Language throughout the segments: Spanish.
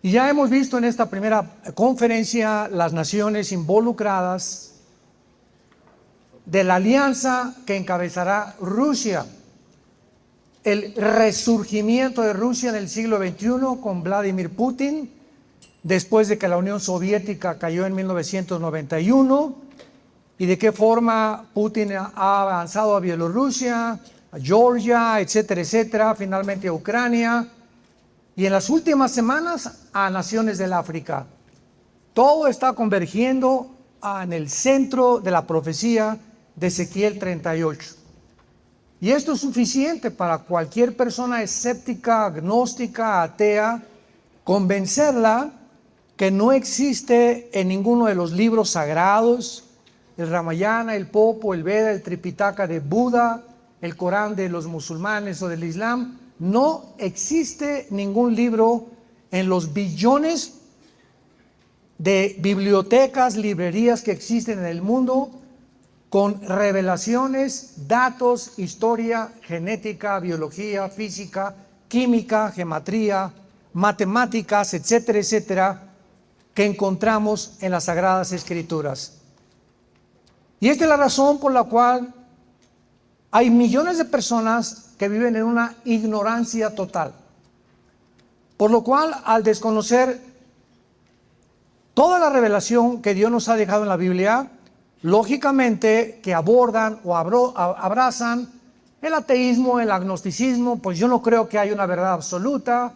Y ya hemos visto en esta primera conferencia las naciones involucradas de la alianza que encabezará Rusia, el resurgimiento de Rusia en el siglo XXI con Vladimir Putin, después de que la Unión Soviética cayó en 1991, y de qué forma Putin ha avanzado a Bielorrusia, a Georgia, etcétera, etcétera, finalmente a Ucrania, y en las últimas semanas a naciones del África. Todo está convergiendo en el centro de la profecía de Ezequiel 38. Y esto es suficiente para cualquier persona escéptica, agnóstica, atea, convencerla que no existe en ninguno de los libros sagrados, el Ramayana, el Popo, el Veda, el Tripitaka de Buda, el Corán de los musulmanes o del Islam. No existe ningún libro en los billones de bibliotecas, librerías que existen en el mundo con revelaciones, datos, historia, genética, biología, física, química, geometría, matemáticas, etcétera, etcétera, que encontramos en las Sagradas Escrituras. Y esta es la razón por la cual hay millones de personas que viven en una ignorancia total. Por lo cual, al desconocer toda la revelación que Dios nos ha dejado en la Biblia, lógicamente que abordan o abrazan el ateísmo, el agnosticismo. Pues yo no creo que haya una verdad absoluta,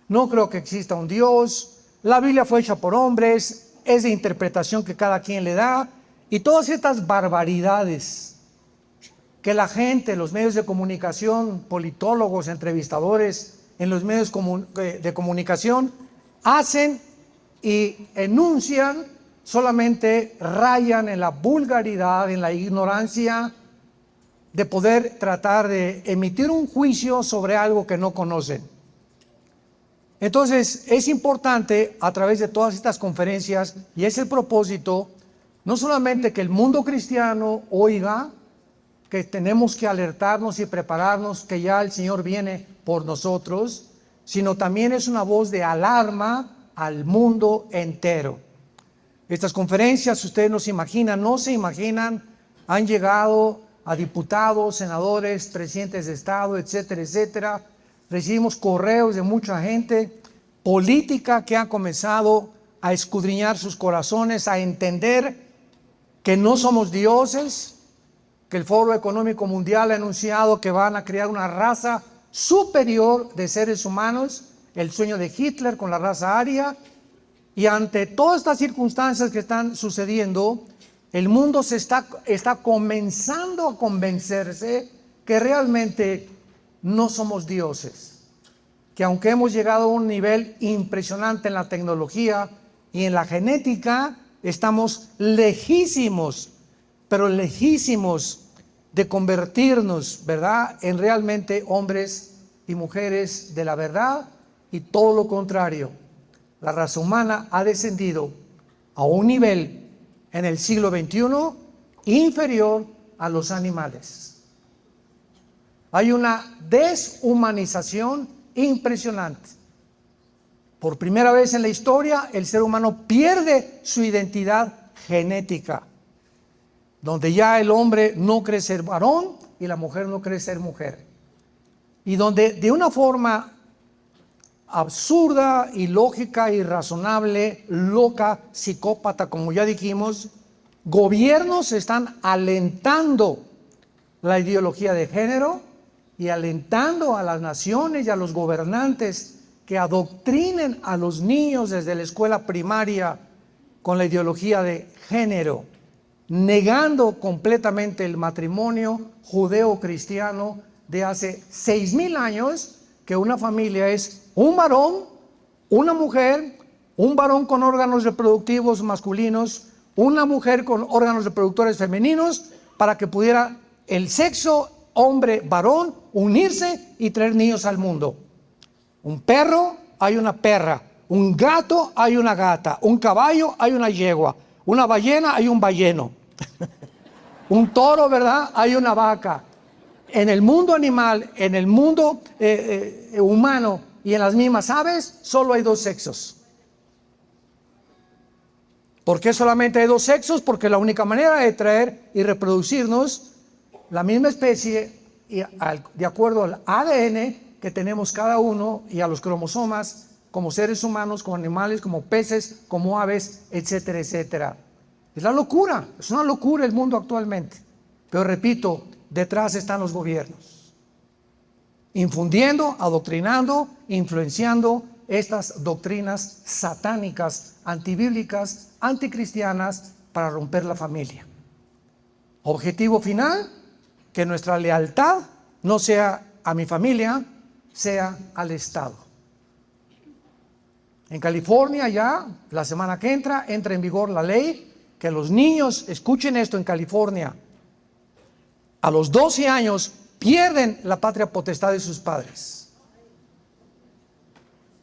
no creo que exista un Dios, la Biblia fue hecha por hombres, es de interpretación que cada quien le da, y todas estas barbaridades que la gente, los medios de comunicación, politólogos, entrevistadores en los medios de comunicación hacen y enuncian, solamente rayan en la vulgaridad, en la ignorancia de poder tratar de emitir un juicio sobre algo que no conocen. Entonces es importante a través de todas estas conferencias, y es el propósito, no solamente que el mundo cristiano oiga que tenemos que alertarnos y prepararnos, que ya el Señor viene por nosotros, sino también es una voz de alarma al mundo entero. Estas conferencias, ustedes no se imaginan, han llegado a diputados, senadores, presidentes de Estado, etcétera, etcétera. Recibimos correos de mucha gente política que ha comenzado a escudriñar sus corazones, a entender que no somos dioses, que el Foro Económico Mundial ha anunciado que van a crear una raza superior de seres humanos, el sueño de Hitler con la raza aria. Y ante todas estas circunstancias que están sucediendo, el mundo está comenzando a convencerse que realmente no somos dioses, que aunque hemos llegado a un nivel impresionante en la tecnología y en la genética, estamos lejísimos, pero lejísimos de convertirnos, ¿verdad?, en realmente hombres y mujeres de la verdad, y todo lo contrario. La raza humana ha descendido a un nivel en el siglo XXI inferior a los animales. Hay una deshumanización impresionante. Por primera vez en la historia, el ser humano pierde su identidad genética, donde ya el hombre no cree ser varón y la mujer no cree ser mujer. Y donde de una forma absurda, ilógica, irrazonable, loca, psicópata, como ya dijimos, gobiernos están alentando la ideología de género y alentando a las naciones y a los gobernantes que adoctrinen a los niños desde la escuela primaria con la ideología de género, negando completamente el matrimonio judeo-cristiano de hace 6,000 años, que una familia es un varón, una mujer, un varón con órganos reproductivos masculinos, una mujer con órganos reproductores femeninos, para que pudiera el sexo hombre-varón unirse y traer niños al mundo. Un perro, hay una perra. Un gato, hay una gata. Un caballo, hay una yegua. Una ballena, hay un balleno. Un toro, ¿verdad?, hay una vaca. En el mundo animal, en el mundo humano y en las mismas aves, solo hay 2 sexos. ¿Por qué solamente hay dos sexos? Porque la única manera de traer y reproducirnos la misma especie y de acuerdo al ADN que tenemos cada uno y a los cromosomas como seres humanos, como animales, como peces, como aves, etcétera, etcétera. Es la locura, es una locura el mundo actualmente. Pero repito, detrás están los gobiernos, infundiendo, adoctrinando, influenciando estas doctrinas satánicas, antibíblicas, anticristianas para romper la familia. Objetivo final, que nuestra lealtad no sea a mi familia, sea al Estado. En California ya, la semana que entra en vigor la ley que los niños, escuchen esto, en California, a los 12 años pierden la patria potestad de sus padres.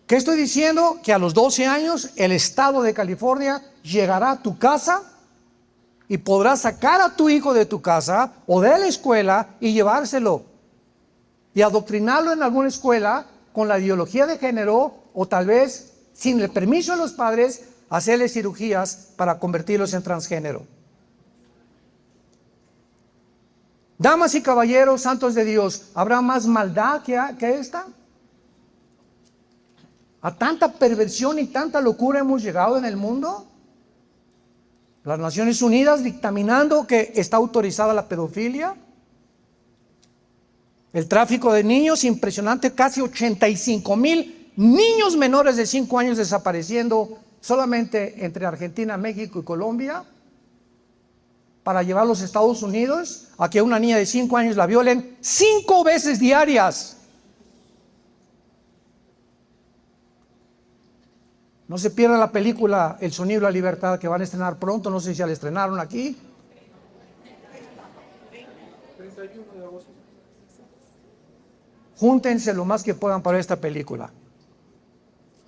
¿Qué estoy diciendo? Que a los 12 años el Estado de California llegará a tu casa y podrá sacar a tu hijo de tu casa o de la escuela y llevárselo y adoctrinarlo en alguna escuela con la ideología de género o tal vez sin el permiso de los padres hacerle cirugías para convertirlos en transgénero. Damas y caballeros, santos de Dios, ¿habrá más maldad que esta? ¿A tanta perversión y tanta locura hemos llegado en el mundo? Las Naciones Unidas dictaminando que está autorizada la pedofilia. El tráfico de niños, impresionante, casi 85,000 niños menores de 5 años desapareciendo solamente entre Argentina, México y Colombia, para llevarlos a Estados Unidos, a que una niña de 5 años la violen 5 veces diarias. No se pierda la película El Sonido de la Libertad, que van a estrenar pronto, no sé si ya la estrenaron aquí. 31 de agosto. Júntense lo más que puedan para esta película.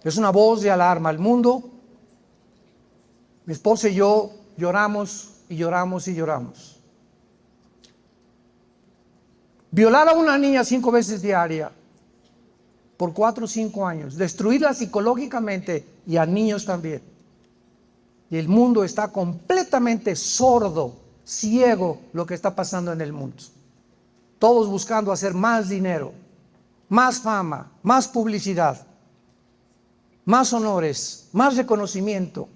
Es una voz de alarma al mundo. Mi esposa y yo lloramos y lloramos y lloramos. Violar a una niña 5 veces diaria por 4 o 5 años, destruirla psicológicamente y a niños también. Y el mundo está completamente sordo, ciego lo que está pasando en el mundo. Todos buscando hacer más dinero, más fama, más publicidad, más honores, más reconocimiento.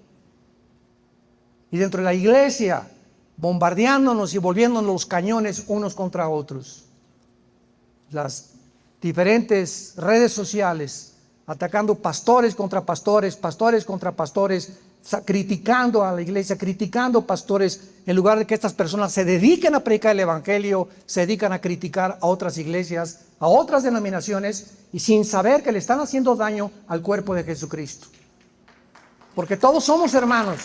Y dentro de la iglesia, bombardeándonos y volviéndonos los cañones unos contra otros. Las diferentes redes sociales, atacando pastores contra pastores, pastores contra pastores, criticando a la iglesia, criticando pastores, en lugar de que estas personas se dediquen a predicar el evangelio, se dedican a criticar a otras iglesias, a otras denominaciones, y sin saber que le están haciendo daño al cuerpo de Jesucristo. Porque todos somos hermanos.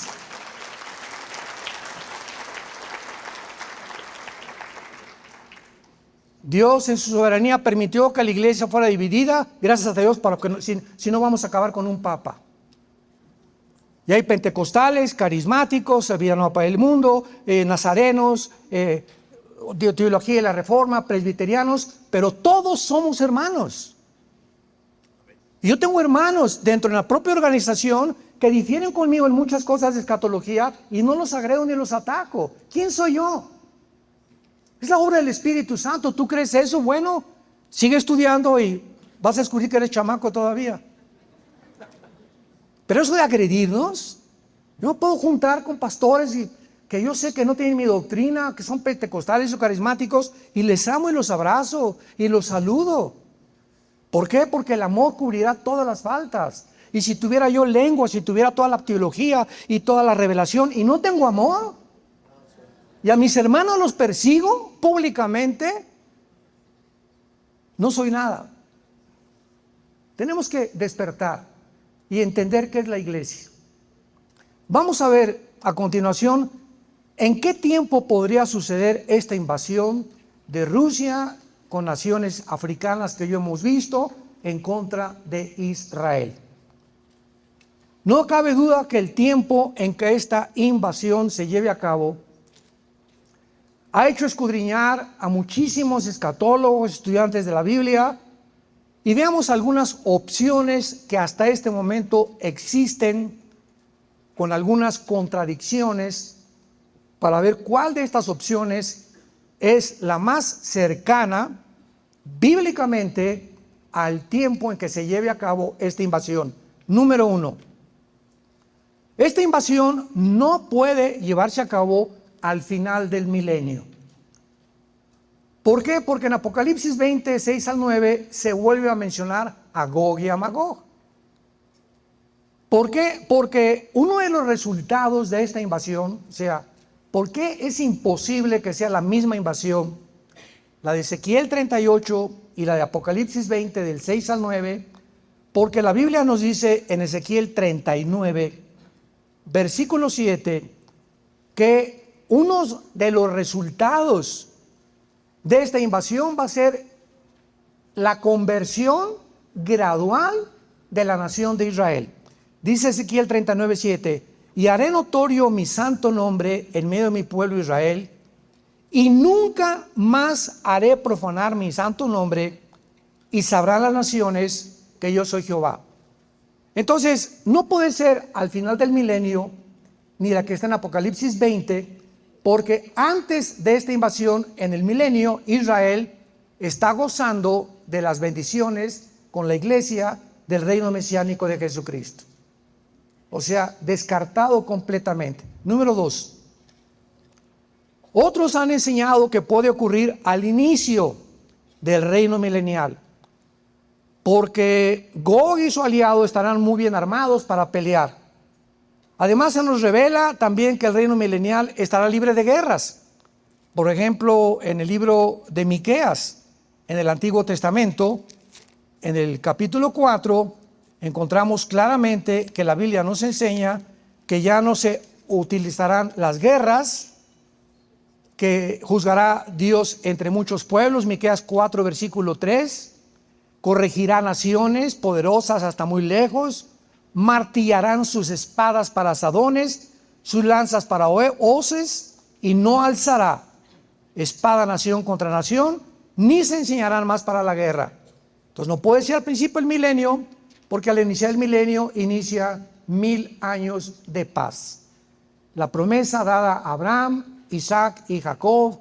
Dios en su soberanía permitió que la iglesia fuera dividida, gracias a Dios, para que si no vamos a acabar con un papa. Y hay pentecostales, carismáticos, Vida Nueva para el Mundo, nazarenos, teología de la Reforma, presbiterianos, pero todos somos hermanos. Y yo tengo hermanos dentro de la propia organización que difieren conmigo en muchas cosas de escatología y no los agrego ni los ataco. ¿Quién soy yo? Es la obra del Espíritu Santo. ¿Tú crees eso? Bueno, sigue estudiando y vas a descubrir que eres chamaco todavía. Pero eso de agredirnos, yo me puedo juntar con pastores que yo sé que no tienen mi doctrina, que son pentecostales o carismáticos, y les amo y los abrazo y los saludo. ¿Por qué? Porque el amor cubrirá todas las faltas. Y si tuviera yo lengua, si tuviera toda la teología y toda la revelación y no tengo amor, y a mis hermanos los persigo públicamente, no soy nada. Tenemos que despertar y entender qué es la iglesia. Vamos a ver a continuación en qué tiempo podría suceder esta invasión de Rusia con naciones africanas que ya hemos visto en contra de Israel. No cabe duda que el tiempo en que esta invasión se lleve a cabo ha hecho escudriñar a muchísimos escatólogos, estudiantes de la Biblia, y veamos algunas opciones que hasta este momento existen con algunas contradicciones para ver cuál de estas opciones es la más cercana bíblicamente al tiempo en que se lleve a cabo esta invasión. Número 1. Esta invasión no puede llevarse a cabo al final del milenio. ¿Por qué? Porque en Apocalipsis 20, 6 al 9 se vuelve a mencionar a Gog y a Magog. ¿Por qué? Porque uno de los resultados de esta invasión, o sea, ¿por qué es imposible que sea la misma invasión, la de Ezequiel 38 y la de Apocalipsis 20 del 6 al 9? Porque la Biblia nos dice en Ezequiel 39, versículo 7, que uno de los resultados de esta invasión va a ser la conversión gradual de la nación de Israel. Dice Ezequiel 39, 7, y haré notorio mi santo nombre en medio de mi pueblo Israel, y nunca más haré profanar mi santo nombre, y sabrán las naciones que yo soy Jehová. Entonces, no puede ser al final del milenio, ni la que está en Apocalipsis 20, porque antes de esta invasión, en el milenio, Israel está gozando de las bendiciones con la iglesia del reino mesiánico de Jesucristo. O sea, descartado completamente. Número 2. Otros han enseñado que puede ocurrir al inicio del reino milenial, porque Gog y su aliado estarán muy bien armados para pelear. Además, se nos revela también que el reino milenial estará libre de guerras. Por ejemplo, en el libro de Miqueas, en el Antiguo Testamento, en el capítulo 4, encontramos claramente que la Biblia nos enseña que ya no se utilizarán las guerras, que juzgará Dios entre muchos pueblos. Miqueas 4, versículo 3, corregirá naciones poderosas hasta muy lejos, martillarán sus espadas para asadones, sus lanzas para hoces, y no alzará espada nación contra nación, ni se enseñarán más para la guerra. Entonces no puede ser al principio del milenio, porque al iniciar el milenio inicia 1000 años de paz. La promesa dada a Abraham, Isaac y Jacob,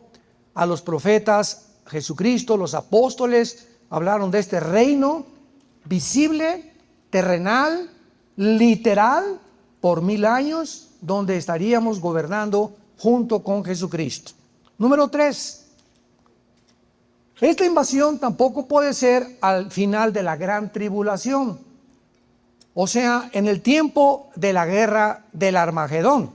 a los profetas, Jesucristo, los apóstoles, hablaron de este reino visible, terrenal, literal, por 1000 años, donde estaríamos gobernando junto con Jesucristo. Número 3. Esta invasión tampoco puede ser al final de la gran tribulación, o sea, en el tiempo de la guerra del Armagedón.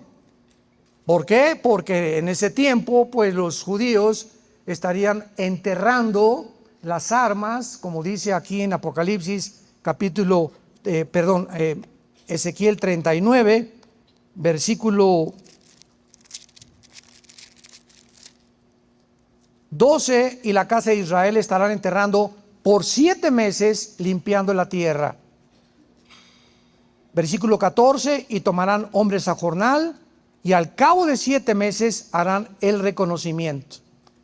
¿Por qué? Porque en ese tiempo, pues los judíos estarían enterrando las armas, como dice aquí en Apocalipsis, Ezequiel 39, versículo 12, y la casa de Israel estarán enterrando por 7 meses, limpiando la tierra. Versículo 14, y tomarán hombres a jornal, y al cabo de 7 meses harán el reconocimiento.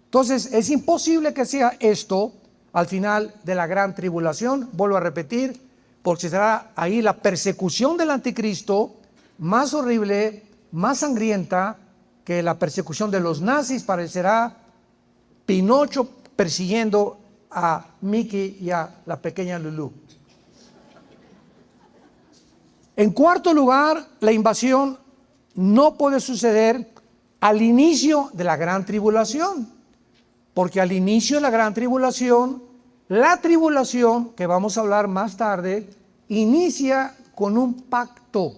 Entonces es imposible que sea esto al final de la gran tribulación, vuelvo a repetir, porque será ahí la persecución del anticristo más horrible, más sangrienta que la persecución de los nazis. Parecerá Pinocho persiguiendo a Mickey y a la pequeña Lulú. En cuarto lugar, la invasión no puede suceder al inicio de la gran tribulación, porque al inicio de la gran tribulación, la tribulación, que vamos a hablar más tarde, inicia con un pacto.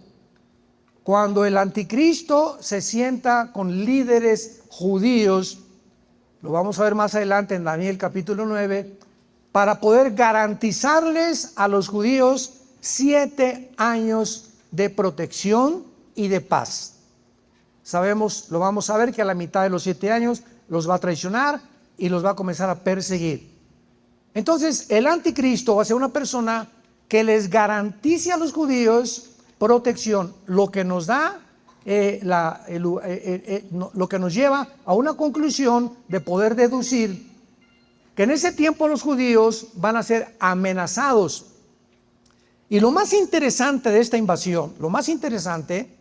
Cuando el anticristo se sienta con líderes judíos, lo vamos a ver más adelante en Daniel capítulo 9, para poder garantizarles a los judíos 7 años de protección y de paz. Sabemos, lo vamos a ver, que a la mitad de los 7 años los va a traicionar y los va a comenzar a perseguir. Entonces el anticristo va a ser una persona que les garantice a los judíos protección, lo que nos da lo que nos lleva a una conclusión de poder deducir que en ese tiempo los judíos van a ser amenazados. Y lo más interesante de esta invasión, lo más interesante,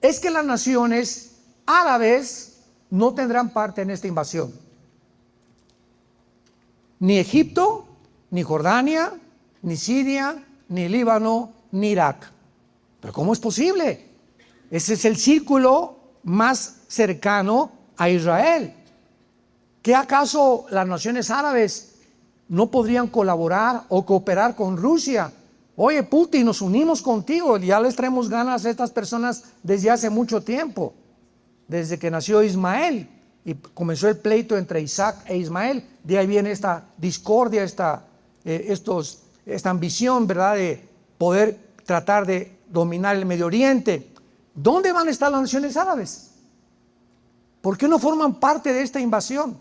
es que las naciones árabes no tendrán parte en esta invasión. Ni Egipto, ni Jordania, ni Siria, ni Líbano, ni Irak. ¿Pero cómo es posible? Ese es el círculo más cercano a Israel. ¿Qué acaso las naciones árabes no podrían colaborar o cooperar con Rusia? Oye, Putin, nos unimos contigo, ya les traemos ganas a estas personas desde hace mucho tiempo, desde que nació Ismael y comenzó el pleito entre Isaac e Ismael. De ahí viene esta discordia, esta ambición, ¿verdad?, de poder tratar de dominar el Medio Oriente. ¿Dónde van a estar las naciones árabes? ¿Por qué no forman parte de esta invasión?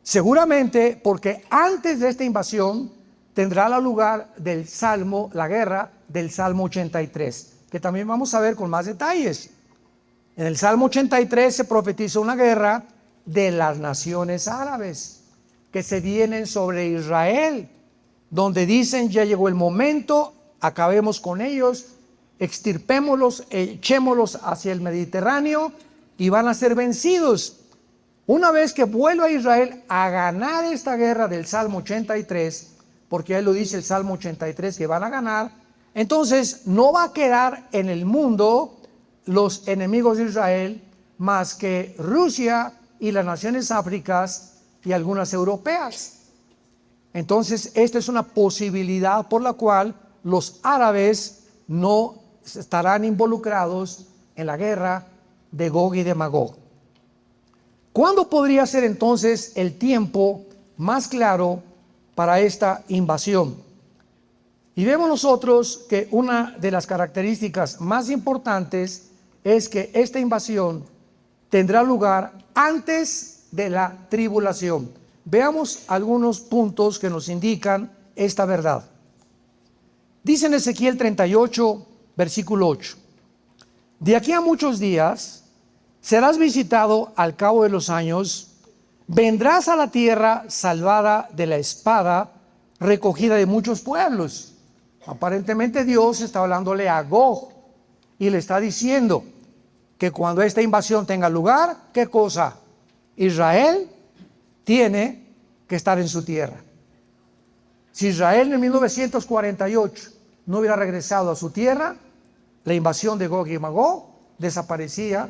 Seguramente porque antes de esta invasión tendrá lugar la guerra del Salmo 83, que también vamos a ver con más detalles. En el Salmo 83 se profetiza una guerra de las naciones árabes que se vienen sobre Israel, donde dicen: ya llegó el momento, acabemos con ellos, extirpémoslos, echémoslos hacia el Mediterráneo y van a ser vencidos. Una vez que vuelva Israel a ganar esta guerra del Salmo 83, porque ahí lo dice el Salmo 83 que van a ganar, entonces no va a quedar en el mundo los enemigos de Israel más que Rusia y las naciones africanas y algunas europeas. Entonces esta es una posibilidad por la cual los árabes no estarán involucrados en la guerra de Gog y de Magog. ¿Cuándo podría ser entonces el tiempo más claro para esta invasión? Y vemos nosotros que una de las características más importantes es que esta invasión tendrá lugar antes de la tribulación. Veamos algunos puntos que nos indican esta verdad. Dice en Ezequiel 38, versículo 8: de aquí a muchos días serás visitado al cabo de los años, vendrás a la tierra salvada de la espada, recogida de muchos pueblos. Aparentemente Dios está hablándole a Gog y le está diciendo que cuando esta invasión tenga lugar, ¿qué cosa? Israel tiene que estar en su tierra. Si Israel en 1948 no hubiera regresado a su tierra, la invasión de Gog y Magog desaparecería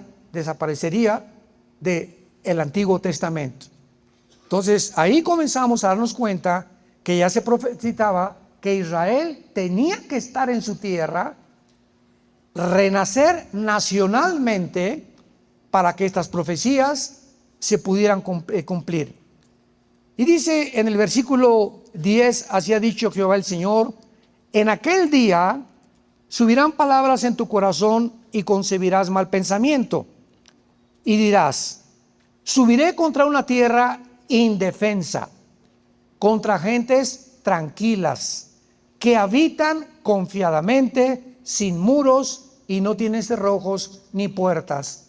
del Antiguo Testamento. Entonces ahí comenzamos a darnos cuenta que ya se profetizaba que Israel tenía que estar en su tierra, renacer nacionalmente para que estas profecías se pudieran cumplir. Y dice en el versículo 10: así ha dicho Jehová el Señor, en aquel día subirán palabras en tu corazón y concebirás mal pensamiento. Y dirás: subiré contra una tierra indefensa, contra gentes tranquilas, que habitan confiadamente, sin muros y no tienen cerrojos ni puertas,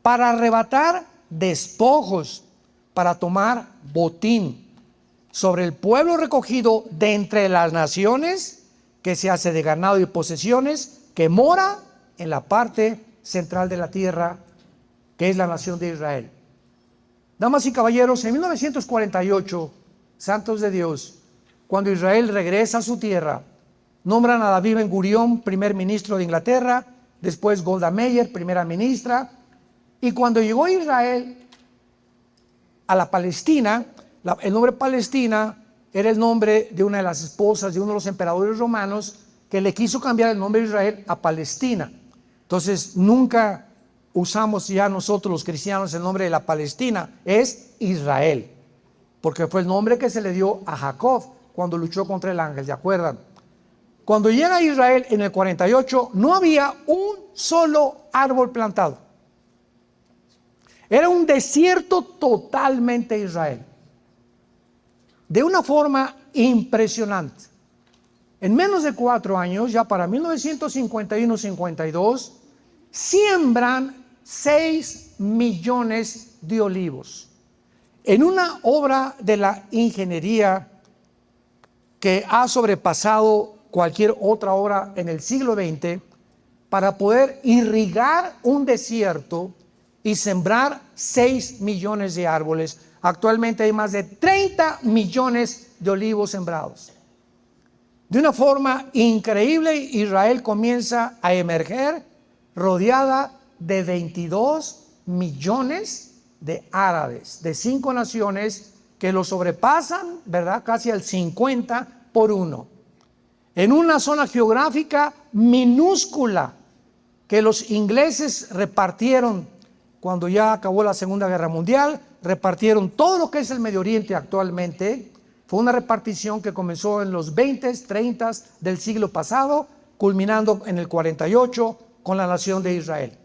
para arrebatar despojos, para tomar botín sobre el pueblo recogido de entre las naciones, que se hace de ganado y posesiones, que mora en la parte central de la tierra, que es la nación de Israel. Damas y caballeros, en 1948, santos de Dios, cuando Israel regresa a su tierra, nombran a David Ben Gurión primer ministro de Inglaterra, después Golda Meir primera ministra, y cuando llegó Israel a la Palestina, el nombre Palestina era el nombre de una de las esposas de uno de los emperadores romanos que le quiso cambiar el nombre de Israel a Palestina. Entonces nunca usamos ya nosotros los cristianos el nombre de la Palestina, es Israel, porque fue el nombre que se le dio a Jacob cuando luchó contra el ángel, ¿se acuerdan? Cuando llega a Israel en el 48 no había un solo árbol plantado. Era un desierto totalmente Israel. De una forma impresionante. En menos de 4 años, ya para 1951-52, siembran 6 millones de olivos. En una obra de la ingeniería que ha sobrepasado cualquier otra obra en el siglo XX, para poder irrigar un desierto y sembrar 6 millones de árboles. Actualmente hay más de 30 millones de olivos sembrados. De una forma increíble, Israel comienza a emerger rodeada de 22 millones de árabes, de 5 naciones que lo sobrepasan, ¿verdad? Casi al 50-1. En una zona geográfica minúscula que los ingleses repartieron cuando ya acabó la Segunda Guerra Mundial, repartieron todo lo que es el Medio Oriente actualmente. Fue una repartición que comenzó en los 20s, 30s del siglo pasado, culminando en el 48 con la nación de Israel.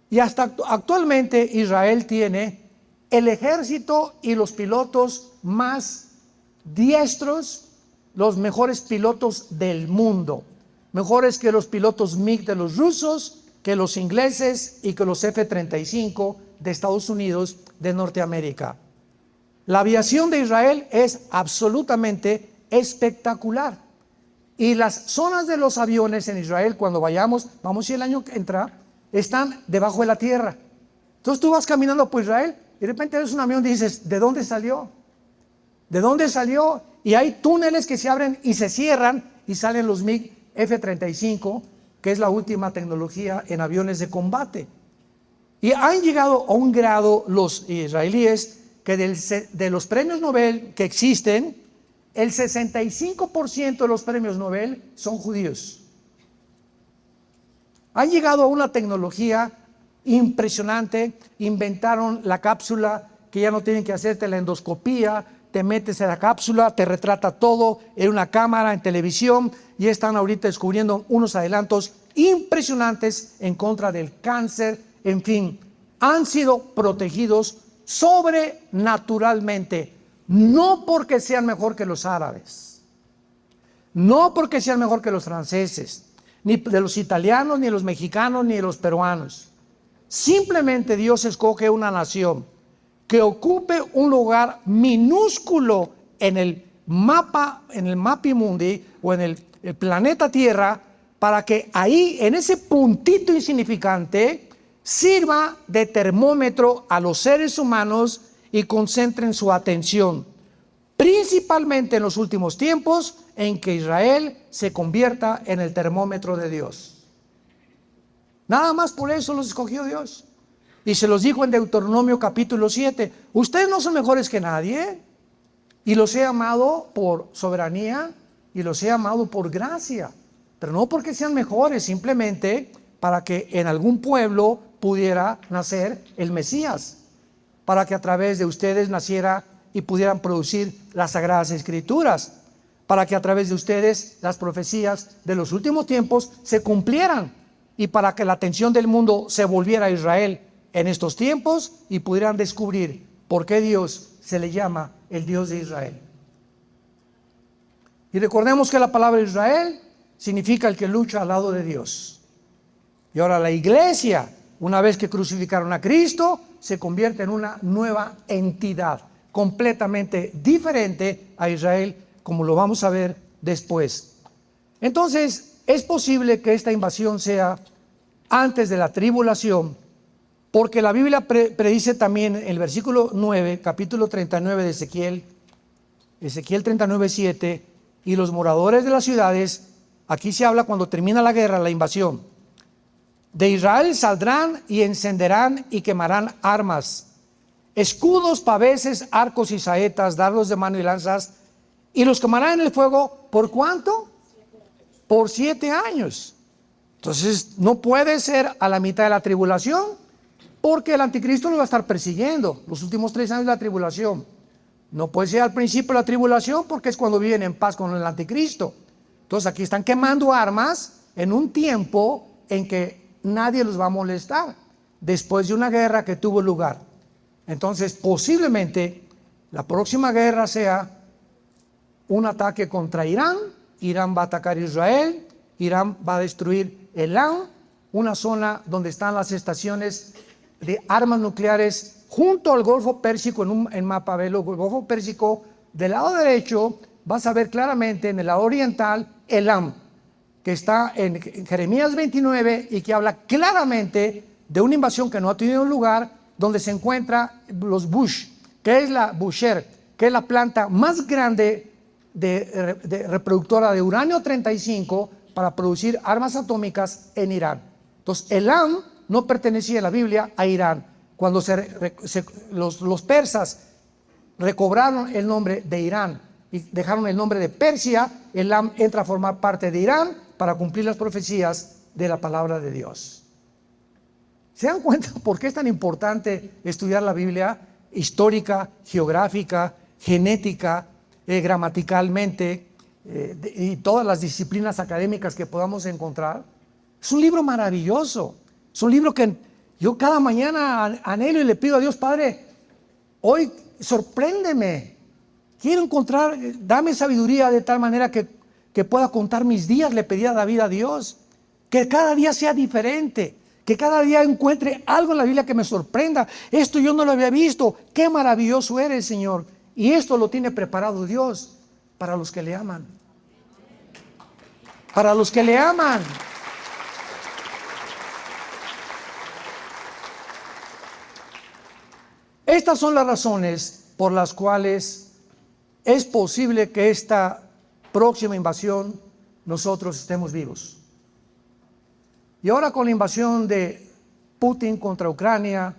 Y hasta actualmente Israel tiene el ejército y los pilotos más diestros, los mejores pilotos del mundo, mejores que los pilotos MiG de los rusos, que los ingleses y que los F-35 de Estados Unidos de Norteamérica. La aviación de Israel es absolutamente espectacular. Y las zonas de los aviones en Israel, cuando vamos a ir el año que entra, están debajo de la tierra. Entonces tú vas caminando por Israel y de repente ves un avión y dices, ¿de dónde salió? ¿De dónde salió? Y hay túneles que se abren y se cierran y salen los MiG F-35, que es la última tecnología en aviones de combate. Y han llegado a un grado los israelíes que de los premios Nobel que existen, el 65% de los premios Nobel son judíos. Han llegado a una tecnología impresionante, inventaron la cápsula que ya no tienen que hacerte la endoscopía, te metes en la cápsula, te retrata todo en una cámara, en televisión, y están ahorita descubriendo unos adelantos impresionantes en contra del cáncer. En fin, han sido protegidos sobrenaturalmente, no porque sean mejor que los árabes, no porque sean mejor que los franceses, ni de los italianos, ni de los mexicanos, ni de los peruanos. Simplemente Dios escoge una nación que ocupe un lugar minúsculo en el mapa, en el mapimundi o en el planeta Tierra, para que ahí, en ese puntito insignificante, sirva de termómetro a los seres humanos y concentren su atención, principalmente en los últimos tiempos, en que Israel se convierta en el termómetro de Dios. Nada más por eso los escogió Dios. Y se los dijo en Deuteronomio capítulo 7, ustedes no son mejores que nadie, y los he amado por soberanía, y los he amado por gracia, pero no porque sean mejores, simplemente para que en algún pueblo pudiera nacer el Mesías, para que a través de ustedes naciera y pudieran producir las Sagradas Escrituras, para que a través de ustedes las profecías de los últimos tiempos se cumplieran, y para que la atención del mundo se volviera a Israel en estos tiempos y pudieran descubrir por qué Dios se le llama el Dios de Israel. Y recordemos que la palabra Israel significa el que lucha al lado de Dios. Y ahora la iglesia, una vez que crucificaron a Cristo, se convierte en una nueva entidad, completamente diferente a Israel, como lo vamos a ver después. Entonces, es posible que esta invasión sea antes de la tribulación, porque la Biblia predice también en el versículo 9, capítulo 39 de Ezequiel 39:7, y los moradores de las ciudades, aquí se habla cuando termina la guerra, la invasión, de Israel saldrán y encenderán y quemarán armas, escudos, paveses, arcos y saetas, dardos de mano y lanzas, y los quemarán en el fuego, ¿por cuánto? Por 7 años. Entonces no puede ser a la mitad de la tribulación, porque el anticristo lo va a estar persiguiendo los últimos 3 años de la tribulación. No puede ser al principio de la tribulación, porque es cuando viven en paz con el anticristo. Entonces aquí están quemando armas en un tiempo en que nadie los va a molestar, después de una guerra que tuvo lugar. Entonces posiblemente la próxima guerra sea un ataque contra Irán. Irán va a atacar a Israel, Irán va a destruir Elam, una zona donde están las estaciones de armas nucleares junto al Golfo Pérsico. En mapa, velo, el Golfo Pérsico del lado derecho, vas a ver claramente en el lado oriental Elam. que está en Jeremías 29 y que habla claramente de una invasión que no ha tenido lugar, donde se encuentra los Bush, que es la Bushehr, que es la planta más grande de reproductora de uranio 35 para producir armas atómicas en Irán. Entonces, Elam no pertenecía en la Biblia a Irán. Cuando los persas recobraron el nombre de Irán y dejaron el nombre de Persia, Elam entra a formar parte de Irán para cumplir las profecías de la palabra de Dios. ¿Se dan cuenta por qué es tan importante estudiar la Biblia histórica, geográfica, genética, gramaticalmente y todas las disciplinas académicas que podamos encontrar? Es un libro maravilloso. Es un libro que yo cada mañana anhelo y le pido a Dios: Padre, hoy sorpréndeme. Quiero encontrar, dame sabiduría de tal manera que pueda contar mis días. Le pedí a David a Dios que cada día sea diferente, que cada día encuentre algo en la Biblia que me sorprenda. Esto yo no lo había visto. Qué maravilloso eres, Señor. Y esto lo tiene preparado Dios para los que le aman. Para los que le aman. Estas son las razones por las cuales es posible que esta próxima invasión nosotros estemos vivos. Y ahora, con la invasión de Putin contra Ucrania,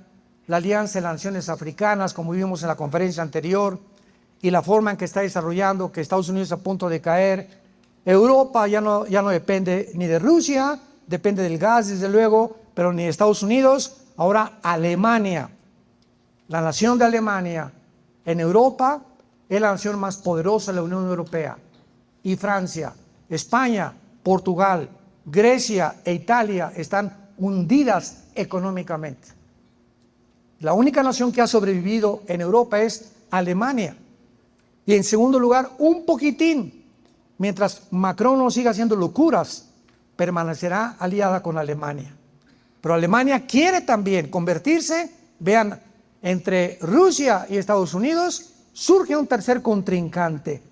la alianza de las naciones africanas, como vimos en la conferencia anterior, y la forma en que está desarrollando, que Estados Unidos está a punto de caer, Europa ya no depende ni de Rusia, depende del gas desde luego, pero ni de Estados Unidos. Ahora Alemania, la nación de Alemania en Europa, es la nación más poderosa de la Unión Europea. Y Francia, España, Portugal, Grecia e Italia están hundidas económicamente. La única nación que ha sobrevivido en Europa es Alemania. Y en segundo lugar, un poquitín, mientras Macron no siga haciendo locuras, permanecerá aliada con Alemania. Pero Alemania quiere también convertirse, vean, entre Rusia y Estados Unidos surge un tercer contrincante.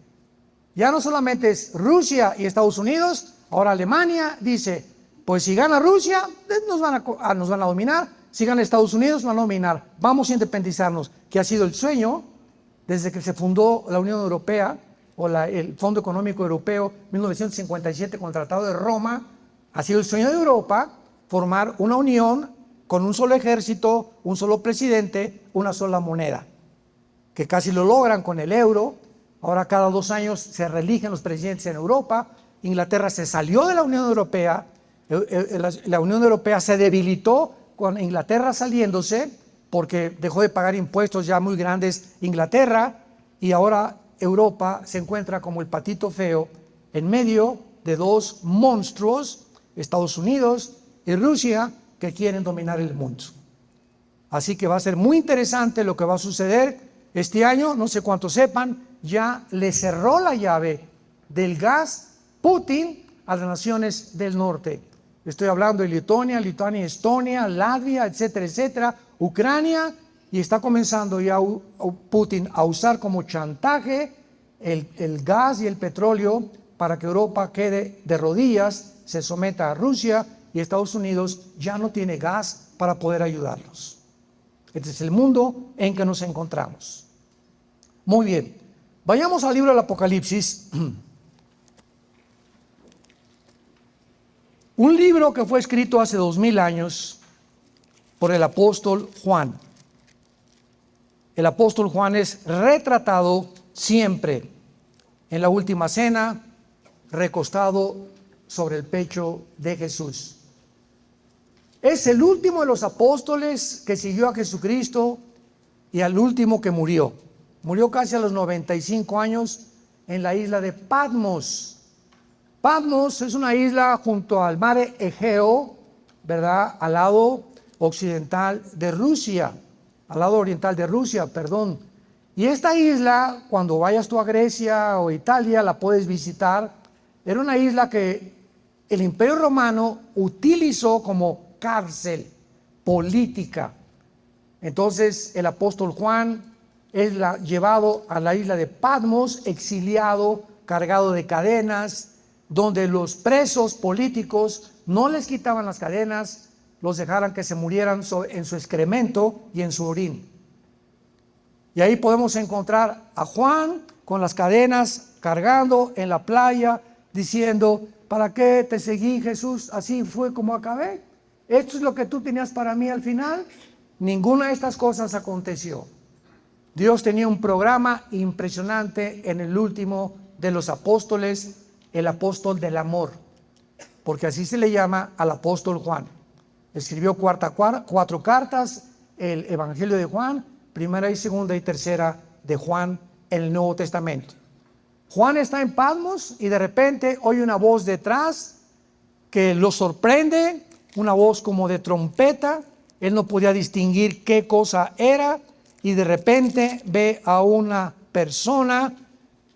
Ya no solamente es Rusia y Estados Unidos, ahora Alemania dice: pues si gana Rusia, nos van a dominar. Si gana Estados Unidos, nos van a dominar. Vamos a independizarnos, que ha sido el sueño desde que se fundó la Unión Europea, o el Fondo Económico Europeo, 1957, con el Tratado de Roma. Ha sido el sueño de Europa formar una unión con un solo ejército, un solo presidente, una sola moneda, que casi lo logran con el euro. Ahora cada 2 años se reeligen los presidentes en Europa. Inglaterra se salió de la Unión Europea. La Unión Europea se debilitó con Inglaterra saliéndose, porque dejó de pagar impuestos ya muy grandes Inglaterra, y ahora Europa se encuentra como el patito feo en medio de 2 monstruos, Estados Unidos y Rusia, que quieren dominar el mundo. Así que va a ser muy interesante lo que va a suceder este año. No sé cuántos sepan, ya le cerró la llave del gas Putin a las naciones del norte. Estoy hablando de Lituania, Estonia, Latvia, etcétera, etcétera, Ucrania, y está comenzando ya Putin a usar como chantaje el gas y el petróleo para que Europa quede de rodillas, se someta a Rusia, y Estados Unidos ya no tiene gas para poder ayudarlos. Este es el mundo en que nos encontramos. Muy bien, vayamos al libro del Apocalipsis. Un libro que fue escrito hace 2000 años por el apóstol Juan. El apóstol Juan es retratado siempre en la última cena, recostado sobre el pecho de Jesús. Es el último de los apóstoles que siguió a Jesucristo y al último que murió. Murió casi a los 95 años en la isla de Patmos. Patmos es una isla junto al mar Egeo, ¿verdad? Al lado occidental de Rusia, al lado oriental de Rusia, perdón. Y esta isla, cuando vayas tú a Grecia o Italia, la puedes visitar. Era una isla que el Imperio Romano utilizó como cárcel política. Entonces el apóstol Juan es llevado a la isla de Patmos, exiliado, cargado de cadenas, donde los presos políticos no les quitaban las cadenas, los dejaran que se murieran en su excremento y en su orín. Y ahí podemos encontrar a Juan con las cadenas cargando en la playa, diciendo: ¿para qué te seguí, Jesús? Así fue como acabé. ¿Esto es lo que tú tenías para mí al final? Ninguna de estas cosas aconteció. Dios tenía un programa impresionante en el último de los apóstoles, el apóstol del amor, porque así se le llama al apóstol Juan. Escribió cuatro cartas, el Evangelio de Juan, primera y segunda y tercera de Juan en el Nuevo Testamento. Juan está en Patmos y de repente oye una voz detrás que lo sorprende, una voz como de trompeta. Él no podía distinguir qué cosa era y de repente ve a una persona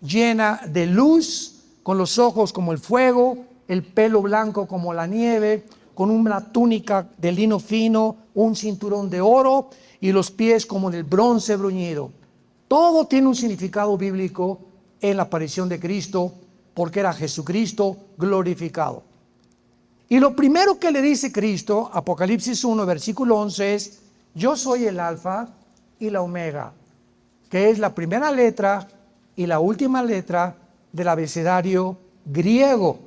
llena de luz, con los ojos como el fuego, el pelo blanco como la nieve, con una túnica de lino fino, un cinturón de oro y los pies como del bronce bruñido. Todo tiene un significado bíblico en la aparición de Cristo, porque era Jesucristo glorificado. Y lo primero que le dice Cristo, Apocalipsis 1, versículo 11, es: yo soy el alfa y la omega, que es la primera letra y la última letra del abecedario griego,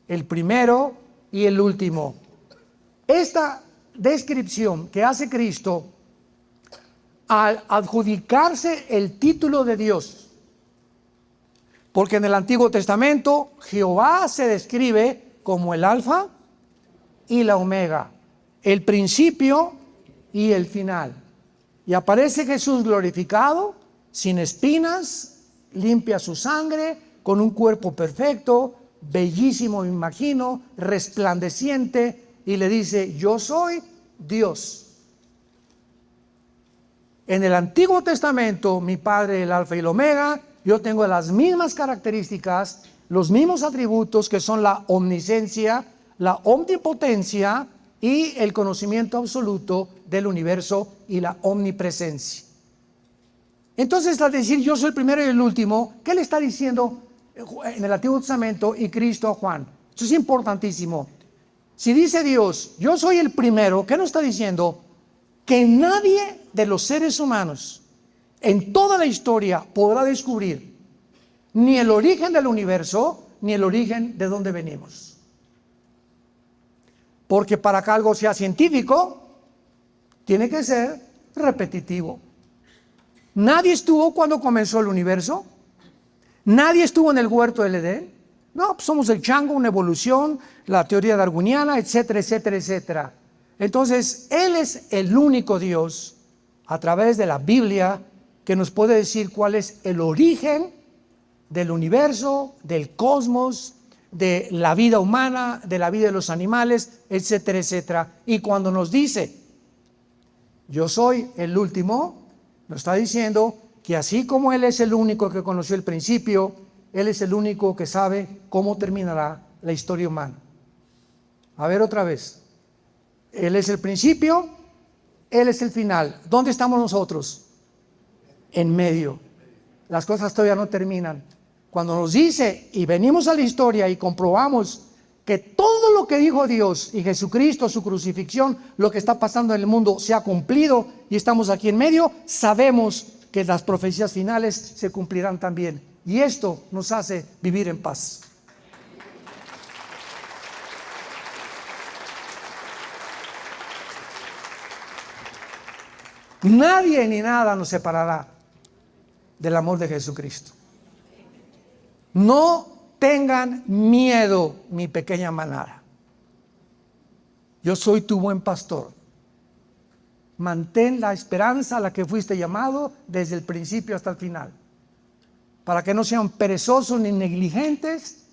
el primero y el último. Esta descripción que hace Cristo al adjudicarse el título de Dios, porque en el Antiguo Testamento Jehová se describe como el alfa y la omega, el principio y el final. Y aparece Jesús glorificado, sin espinas, limpia su sangre, con un cuerpo perfecto, bellísimo, me imagino, resplandeciente, y le dice: yo soy Dios. En el Antiguo Testamento, mi Padre, el alfa y el omega, yo tengo las mismas características, los mismos atributos, que son la omnisciencia, la omnipotencia y el conocimiento absoluto del universo y la omnipresencia. Entonces, al decir yo soy el primero y el último, ¿qué le está diciendo en el Antiguo Testamento y Cristo a Juan? Eso es importantísimo. Si dice Dios, yo soy el primero, ¿qué nos está diciendo? Que nadie de los seres humanos en toda la historia podrá descubrir ni el origen del universo, ni el origen de dónde venimos. Porque para que algo sea científico, tiene que ser repetitivo. Nadie estuvo cuando comenzó el universo. Nadie estuvo en el huerto del Edén. No, pues somos el chango, una evolución, la teoría darwiniana, etcétera, etcétera, etcétera. Entonces, Él es el único Dios, a través de la Biblia, que nos puede decir cuál es el origen del universo, del cosmos, de la vida humana, de la vida de los animales, etcétera, etcétera. Y cuando nos dice, yo soy el último, nos está diciendo que así como Él es el único que conoció el principio, Él es el único que sabe cómo terminará la historia humana. A ver otra vez. Él es el principio, Él es el final. ¿Dónde estamos nosotros? En medio. Las cosas todavía no terminan. Cuando nos dice, y venimos a la historia y comprobamos que todo lo que dijo Dios y Jesucristo, su crucifixión, lo que está pasando en el mundo se ha cumplido y estamos aquí en medio, sabemos que las profecías finales se cumplirán también. Y esto nos hace vivir en paz. Nadie ni nada nos separará del amor de Jesucristo. No tengan miedo, mi pequeña manada. Yo soy tu buen pastor. Mantén la esperanza a la que fuiste llamado desde el principio hasta el final, para que no sean perezosos ni negligentes,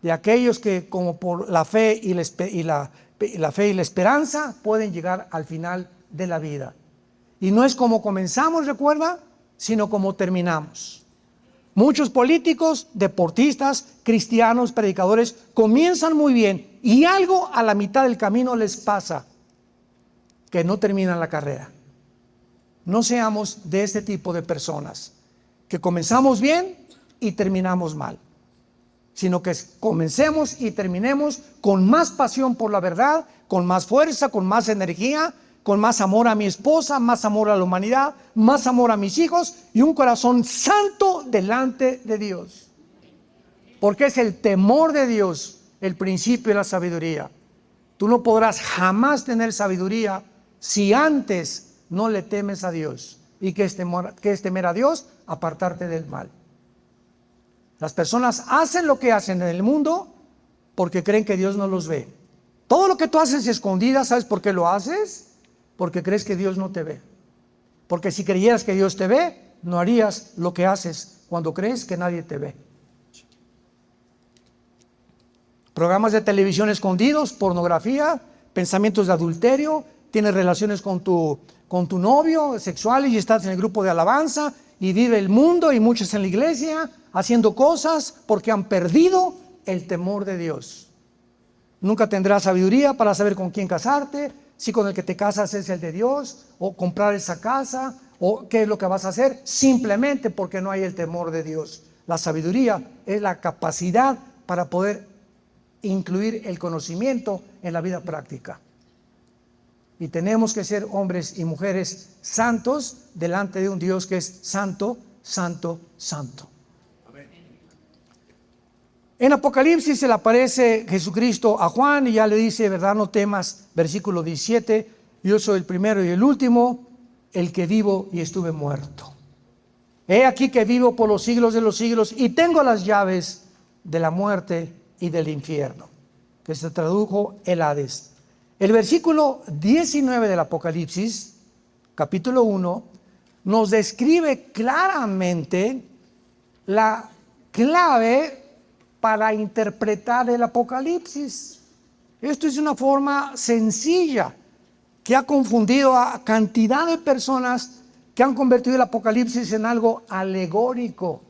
de aquellos que como por la fe y la fe y la esperanza pueden llegar al final de la vida. Y no es como comenzamos, recuerda, sino como terminamos. Muchos políticos, deportistas, cristianos, predicadores comienzan muy bien y algo a la mitad del camino les pasa, que no terminan la carrera. No seamos de este tipo de personas, que comenzamos bien y terminamos mal. sino que comencemos y terminemos con más pasión por la verdad, con más fuerza, con más energía, con más amor a mi esposa, más amor a la humanidad, más amor a mis hijos y un corazón santo delante de Dios. Porque es el temor de Dios el principio de la sabiduría. Tú no podrás jamás tener sabiduría si antes no le temes a Dios. ¿Y qué es temer a Dios? Apartarte del mal. Las personas hacen lo que hacen en el mundo porque creen que Dios no los ve. Todo lo que tú haces escondidas, ¿sabes por qué lo haces? Porque crees que Dios no te ve. Porque si creyeras que Dios te ve, no harías lo que haces cuando crees que nadie te ve. Programas de televisión escondidos, pornografía, pensamientos de adulterio, tienes relaciones con tu novio sexuales y estás en el grupo de alabanza y vive el mundo y muchos en la iglesia haciendo cosas porque han perdido el temor de Dios. Nunca tendrás sabiduría para saber con quién casarte, si con el que te casas es el de Dios, o comprar esa casa, o qué es lo que vas a hacer, simplemente porque no hay el temor de Dios. La sabiduría es la capacidad para poder incluir el conocimiento en la vida práctica. Y tenemos que ser hombres y mujeres santos delante de un Dios que es santo, santo, santo. Amén. En Apocalipsis se le aparece Jesucristo a Juan y ya le dice, verdad, no temas, versículo 17, yo soy el primero y el último, el que vivo y estuve muerto. He aquí que vivo por los siglos de los siglos y tengo las llaves de la muerte y del infierno, que se tradujo el Hades. El versículo 19 del Apocalipsis, capítulo 1, nos describe claramente la clave para interpretar el Apocalipsis. Esto es una forma sencilla que ha confundido a cantidad de personas que han convertido el Apocalipsis en algo alegórico,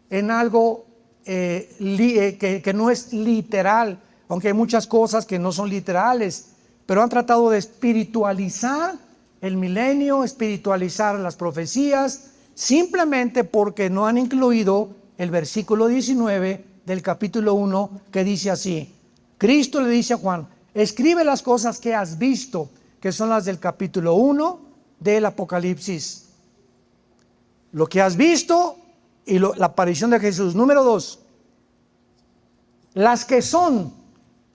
en algo que no es literal, aunque hay muchas cosas que no son literales, pero han tratado de espiritualizar el milenio, espiritualizar las profecías, simplemente porque no han incluido el versículo 19 del capítulo 1 que dice así. Cristo le dice a Juan, escribe las cosas que has visto, que son las del capítulo 1 del Apocalipsis. Lo que has visto y la aparición de Jesús. Número 2, las que son,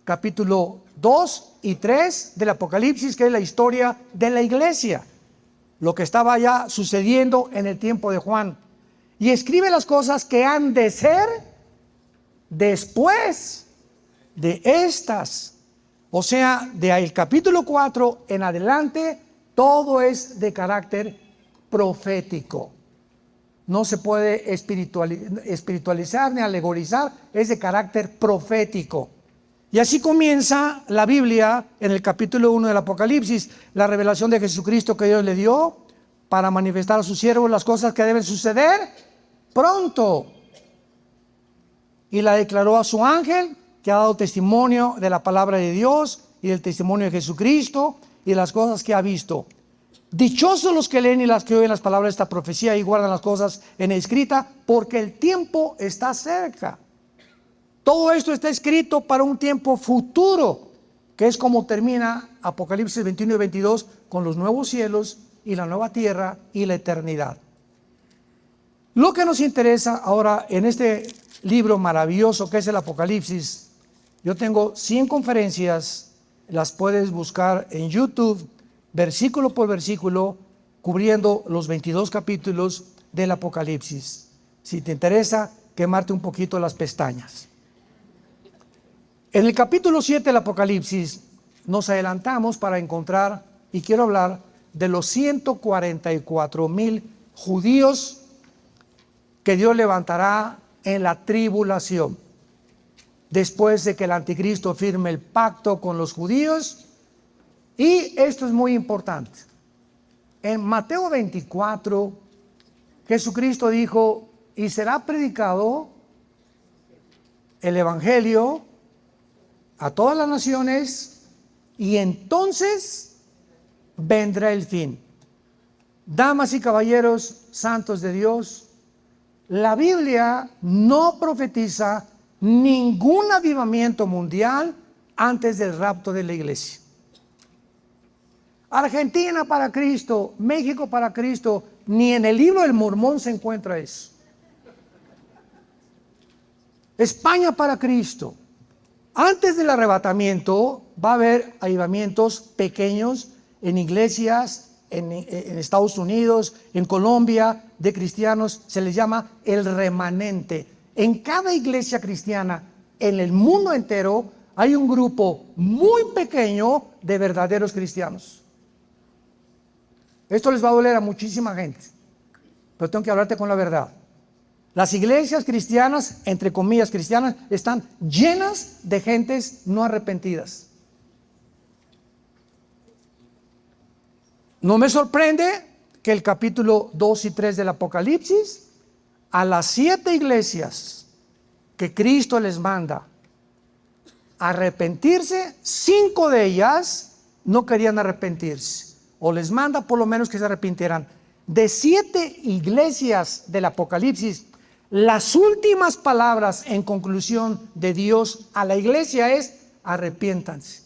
capítulo 2 y 3 del Apocalipsis, que es la historia de la iglesia, lo que estaba ya sucediendo en el tiempo de Juan. Y escribe las cosas que han de ser después de estas. O sea, del capítulo 4 en adelante, todo es de carácter profético. No se puede espiritualizar ni alegorizar, es de carácter profético. Y así comienza la Biblia en el capítulo 1 del Apocalipsis, la revelación de Jesucristo que Dios le dio para manifestar a sus siervos las cosas que deben suceder pronto. Y la declaró a su ángel, que ha dado testimonio de la palabra de Dios y del testimonio de Jesucristo y de las cosas que ha visto. Dichosos los que leen y las que oyen las palabras de esta profecía y guardan las cosas en escrita, porque el tiempo está cerca. Todo esto está escrito para un tiempo futuro, que es como termina Apocalipsis 21 y 22 con los nuevos cielos y la nueva tierra y la eternidad. Lo que nos interesa ahora en este libro maravilloso que es el Apocalipsis, yo tengo 100 conferencias, las puedes buscar en YouTube, versículo por versículo, cubriendo los 22 capítulos del Apocalipsis. Si te interesa, quemarte un poquito las pestañas. En el capítulo 7 del Apocalipsis nos adelantamos para encontrar, y quiero hablar de los 144,000 judíos que Dios levantará en la tribulación. Después de que el anticristo firme el pacto con los judíos. Y esto es muy importante. En Mateo 24, Jesucristo dijo, y será predicado el evangelio a todas las naciones, y entonces vendrá el fin. Damas y caballeros santos de Dios, la Biblia no profetiza ningún avivamiento mundial antes del rapto de la iglesia. Argentina para Cristo, México para Cristo, ni en el libro del Mormón se encuentra eso. España para Cristo. Antes del arrebatamiento va a haber avivamientos pequeños en iglesias, en Estados Unidos, en Colombia, de cristianos, se les llama el remanente. En cada iglesia cristiana, en el mundo entero, hay un grupo muy pequeño de verdaderos cristianos. Esto les va a doler a muchísima gente, pero tengo que hablarte con la verdad. Las iglesias cristianas, entre comillas cristianas, están llenas de gentes no arrepentidas. No me sorprende que el capítulo 2 y 3 del Apocalipsis, a las 7 iglesias que Cristo les manda arrepentirse, 5 de ellas no querían arrepentirse, o les manda por lo menos que se arrepintieran. De 7 iglesias del Apocalipsis, las últimas palabras en conclusión de Dios a la iglesia es: arrepiéntanse.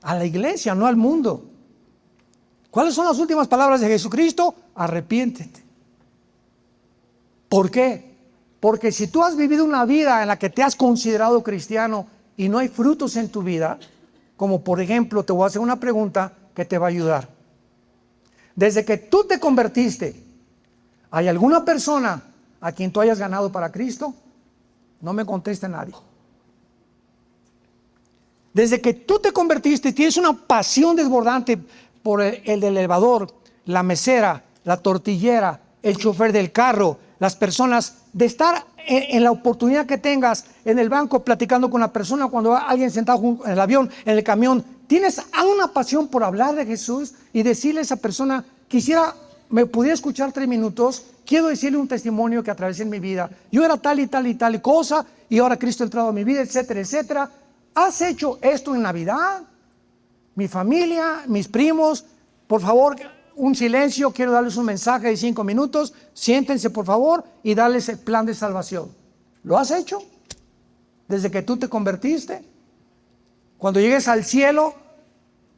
A la iglesia, no al mundo. ¿Cuáles son las últimas palabras de Jesucristo? Arrepiéntete. ¿Por qué? Porque si tú has vivido una vida en la que te has considerado cristiano y no hay frutos en tu vida, como por ejemplo, te voy a hacer una pregunta que te va a ayudar. Desde que tú te convertiste, ¿hay alguna persona a quien tú hayas ganado para Cristo? No me conteste nadie. Desde que tú te convertiste, tienes una pasión desbordante por el del elevador, la mesera, la tortillera, el chofer del carro, las personas, de estar en la oportunidad que tengas en el banco platicando con una persona, cuando va alguien sentado en el avión, en el camión. Tienes una pasión por hablar de Jesús y decirle a esa persona: quisiera, me pudiera escuchar 3 minutos, quiero decirle un testimonio que atravesé en mi vida. Yo era tal y tal y tal y cosa, y ahora Cristo ha entrado a mi vida, etcétera, etcétera. ¿Has hecho esto en Navidad? Mi familia, mis primos, por favor, un silencio, quiero darles un mensaje de 5 minutos, siéntense por favor y darles el plan de salvación. ¿Lo has hecho? Desde que tú te convertiste. Cuando llegues al cielo,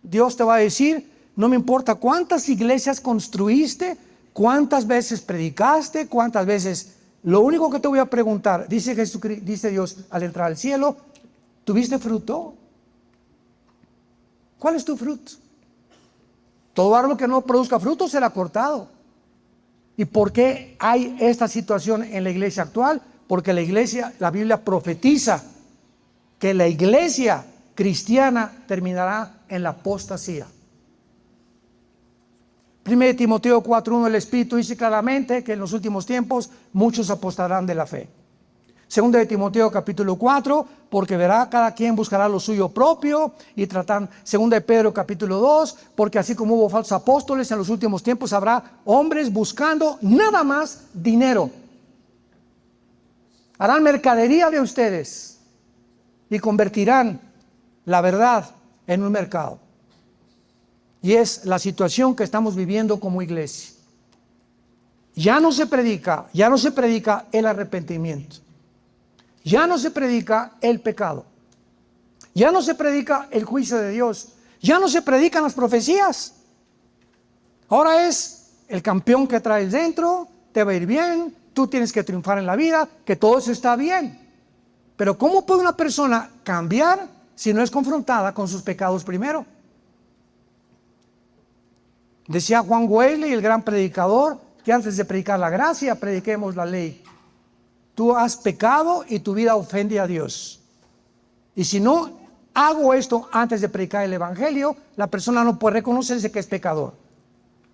Dios te va a decir: no me importa cuántas iglesias construiste, cuántas veces predicaste, cuántas veces. Lo único que te voy a preguntar, dice Jesucristo, dice Dios al entrar al cielo: ¿tuviste fruto? ¿Cuál es tu fruto? Todo árbol que no produzca fruto será cortado. ¿Y por qué hay esta situación en la iglesia actual? Porque la Biblia profetiza que la iglesia cristiana terminará en la apostasía. 1 Timoteo 4:1, el Espíritu dice claramente que en los últimos tiempos muchos apostarán de la fe. 2 Timoteo capítulo 4, porque verá cada quien buscará lo suyo propio, y tratan. 2 Pedro capítulo 2, porque así como hubo falsos apóstoles, en los últimos tiempos habrá hombres buscando nada más dinero. Harán mercadería de ustedes y convertirán la verdad en un mercado. Y es la situación que estamos viviendo como iglesia. Ya no se predica el arrepentimiento. Ya no se predica el pecado. Ya no se predica el juicio de Dios. Ya no se predican las profecías. Ahora es el campeón que traes dentro, te va a ir bien, tú tienes que triunfar en la vida, que todo eso está bien. Pero ¿cómo puede una persona cambiar si no es confrontada con sus pecados primero? Decía Juan Wesley, el gran predicador, que antes de predicar la gracia, prediquemos la ley. Tú has pecado y tu vida ofende a Dios. Y si no hago esto antes de predicar el evangelio, la persona no puede reconocerse que es pecador.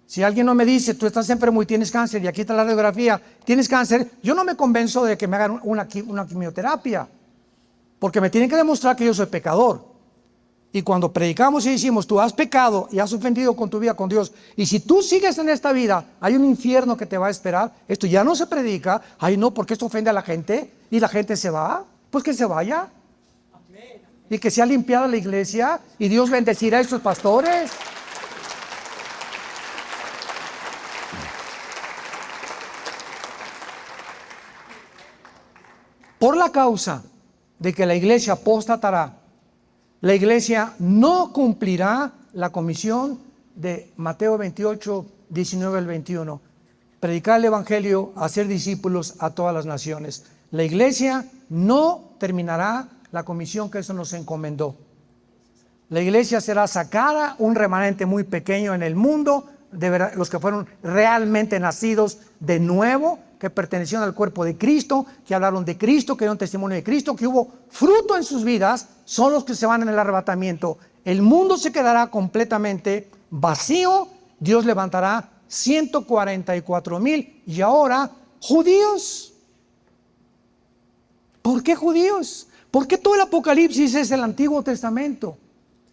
Si alguien no me dice: tú estás enfermo y tienes cáncer, y aquí está la radiografía, tienes cáncer, yo no me convenzo de que me hagan una quimioterapia, porque me tienen que demostrar que yo soy pecador. Y cuando predicamos y decimos: tú has pecado y has ofendido con tu vida con Dios, y si tú sigues en esta vida, hay un infierno que te va a esperar, esto ya no se predica. Ay, no, porque esto ofende a la gente y la gente se va. Pues que se vaya. Y que sea limpiada la iglesia, y Dios bendecirá a estos pastores. por la causa de que la iglesia apostatará, la iglesia no cumplirá la comisión de Mateo 28, 19 al 21. Predicar el evangelio, hacer discípulos a todas las naciones. La iglesia no terminará la comisión que eso nos encomendó. La iglesia será sacada, un remanente muy pequeño en el mundo, los que fueron realmente nacidos de nuevo, que pertenecieron al cuerpo de Cristo, que hablaron de Cristo, que dieron testimonio de Cristo, que hubo fruto en sus vidas, son los que se van en el arrebatamiento. El mundo se quedará completamente vacío. Dios levantará 144,000 y ahora judíos. ¿Por qué judíos? ¿Por qué todo el Apocalipsis es el Antiguo Testamento?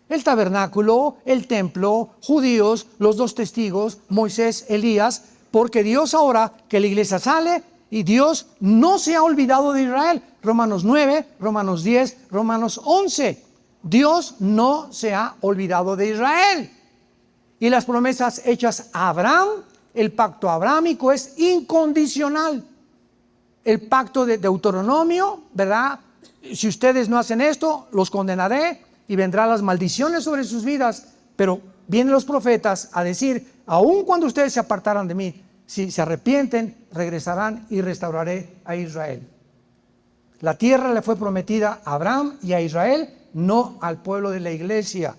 El tabernáculo, el templo, judíos, los dos testigos, Moisés, Elías, porque Dios ahora que la iglesia sale y Dios no se ha olvidado de Israel. Romanos 9, Romanos 10, Romanos 11. Dios no se ha olvidado de Israel. Y las promesas hechas a Abraham, el pacto abrámico es incondicional. El pacto de Deuteronomio, ¿verdad? Si ustedes no hacen esto, los condenaré y vendrán las maldiciones sobre sus vidas. Pero vienen los profetas a decir, aun cuando ustedes se apartaran de mí, si se arrepienten, regresarán y restauraré a Israel. La tierra le fue prometida a Abraham y a Israel, no al pueblo de la iglesia.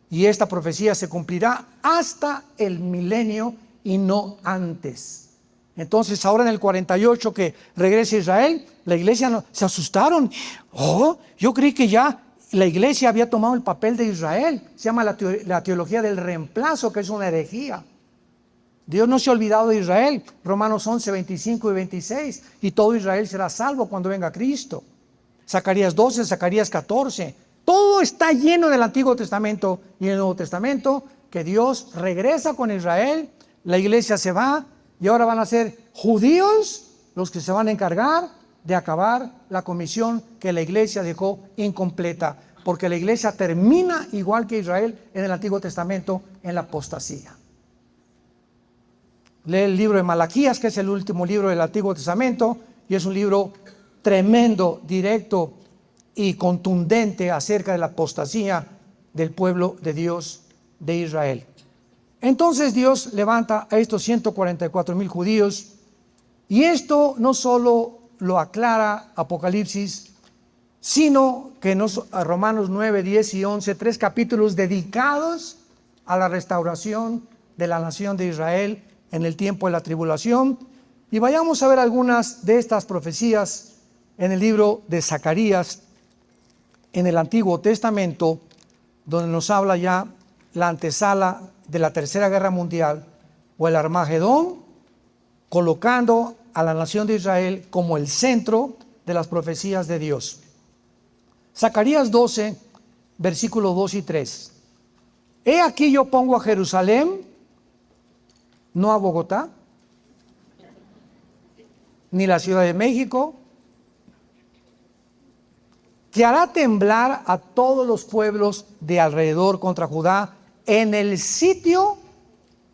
Y esta profecía se cumplirá hasta el milenio y no antes. Entonces ahora en el 48 que regrese Israel, la iglesia se asustaron. Oh, yo creí que ya la iglesia había tomado el papel de Israel. Se llama la teología del reemplazo, que es una herejía. Dios no se ha olvidado de Israel. Romanos 11, 25 y 26. Y todo Israel será salvo cuando venga Cristo. Zacarías 12, Zacarías 14. Todo está lleno del Antiguo Testamento y el Nuevo Testamento, que Dios regresa con Israel, la iglesia se va y ahora van a ser judíos los que se van a encargar de acabar la comisión que la iglesia dejó incompleta, porque la iglesia termina igual que Israel en el Antiguo Testamento en la apostasía. Lee el libro de Malaquías, que es el último libro del Antiguo Testamento, y es un libro tremendo, directo y contundente acerca de la apostasía del pueblo de Dios de Israel. Entonces Dios levanta a estos 144,000 judíos, y esto no solo lo aclara Apocalipsis, sino que Romanos 9, 10 y 11, 3 capítulos dedicados a la restauración de la nación de Israel en el tiempo de la tribulación. Y vayamos a ver algunas de estas profecías en el libro de Zacarías, en el Antiguo Testamento, donde nos habla ya la antesala de la Tercera Guerra Mundial o el Armagedón, colocando a la nación de Israel como el centro de las profecías de Dios. Zacarías 12, versículos 2 y 3. He aquí yo pongo a Jerusalén, no a Bogotá, ni la Ciudad de México, que hará temblar a todos los pueblos de alrededor contra Judá en el sitio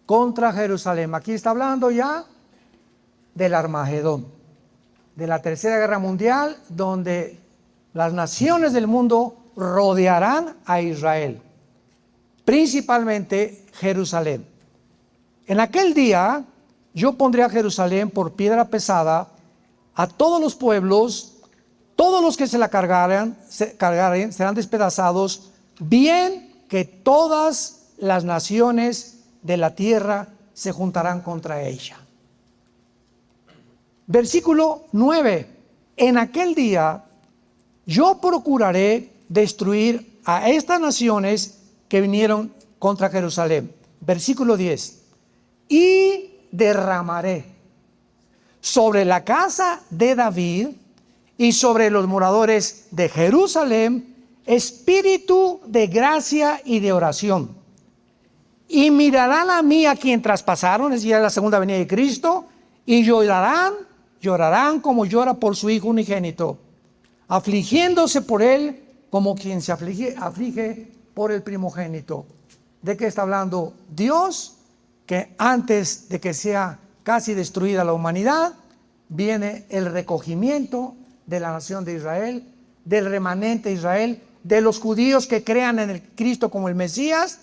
contra Jerusalén. Aquí está hablando ya del Armagedón, de la Tercera Guerra Mundial, donde las naciones del mundo rodearán a Israel, principalmente Jerusalén. En aquel día yo pondré a Jerusalén por piedra pesada a todos los pueblos. Todos los que se la cargaren serán despedazados, bien que todas las naciones de la tierra se juntarán contra ella. Versículo 9. En aquel día yo procuraré destruir a estas naciones que vinieron contra Jerusalén. Versículo 10. Y derramaré sobre la casa de David y sobre los moradores de Jerusalén espíritu de gracia y de oración. Y mirarán a mí a quien traspasaron, es decir, a la segunda venida de Cristo, y llorarán como llora por su hijo unigénito, afligiéndose por él como quien se aflige por el primogénito. ¿De qué está hablando Dios? Que antes de que sea casi destruida la humanidad, viene el recogimiento de la nación de Israel, del remanente de Israel, de los judíos que crean en el Cristo como el Mesías,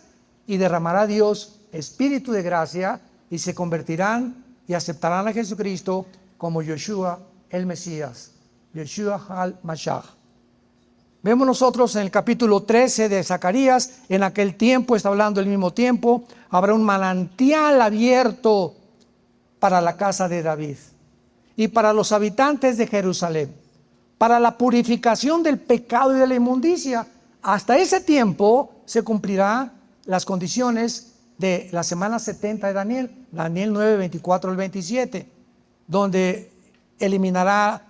y derramará Dios espíritu de gracia y se convertirán y aceptarán a Jesucristo como Yeshua el Mesías, Yeshua al-Mashiach. Vemos nosotros en el capítulo 13 de Zacarías, en aquel tiempo, está hablando el mismo tiempo, habrá un manantial abierto para la casa de David y para los habitantes de Jerusalén, para la purificación del pecado y de la inmundicia. Hasta ese tiempo se cumplirán las condiciones de la semana 70 de Daniel, Daniel 9, 24 al 27, donde eliminará,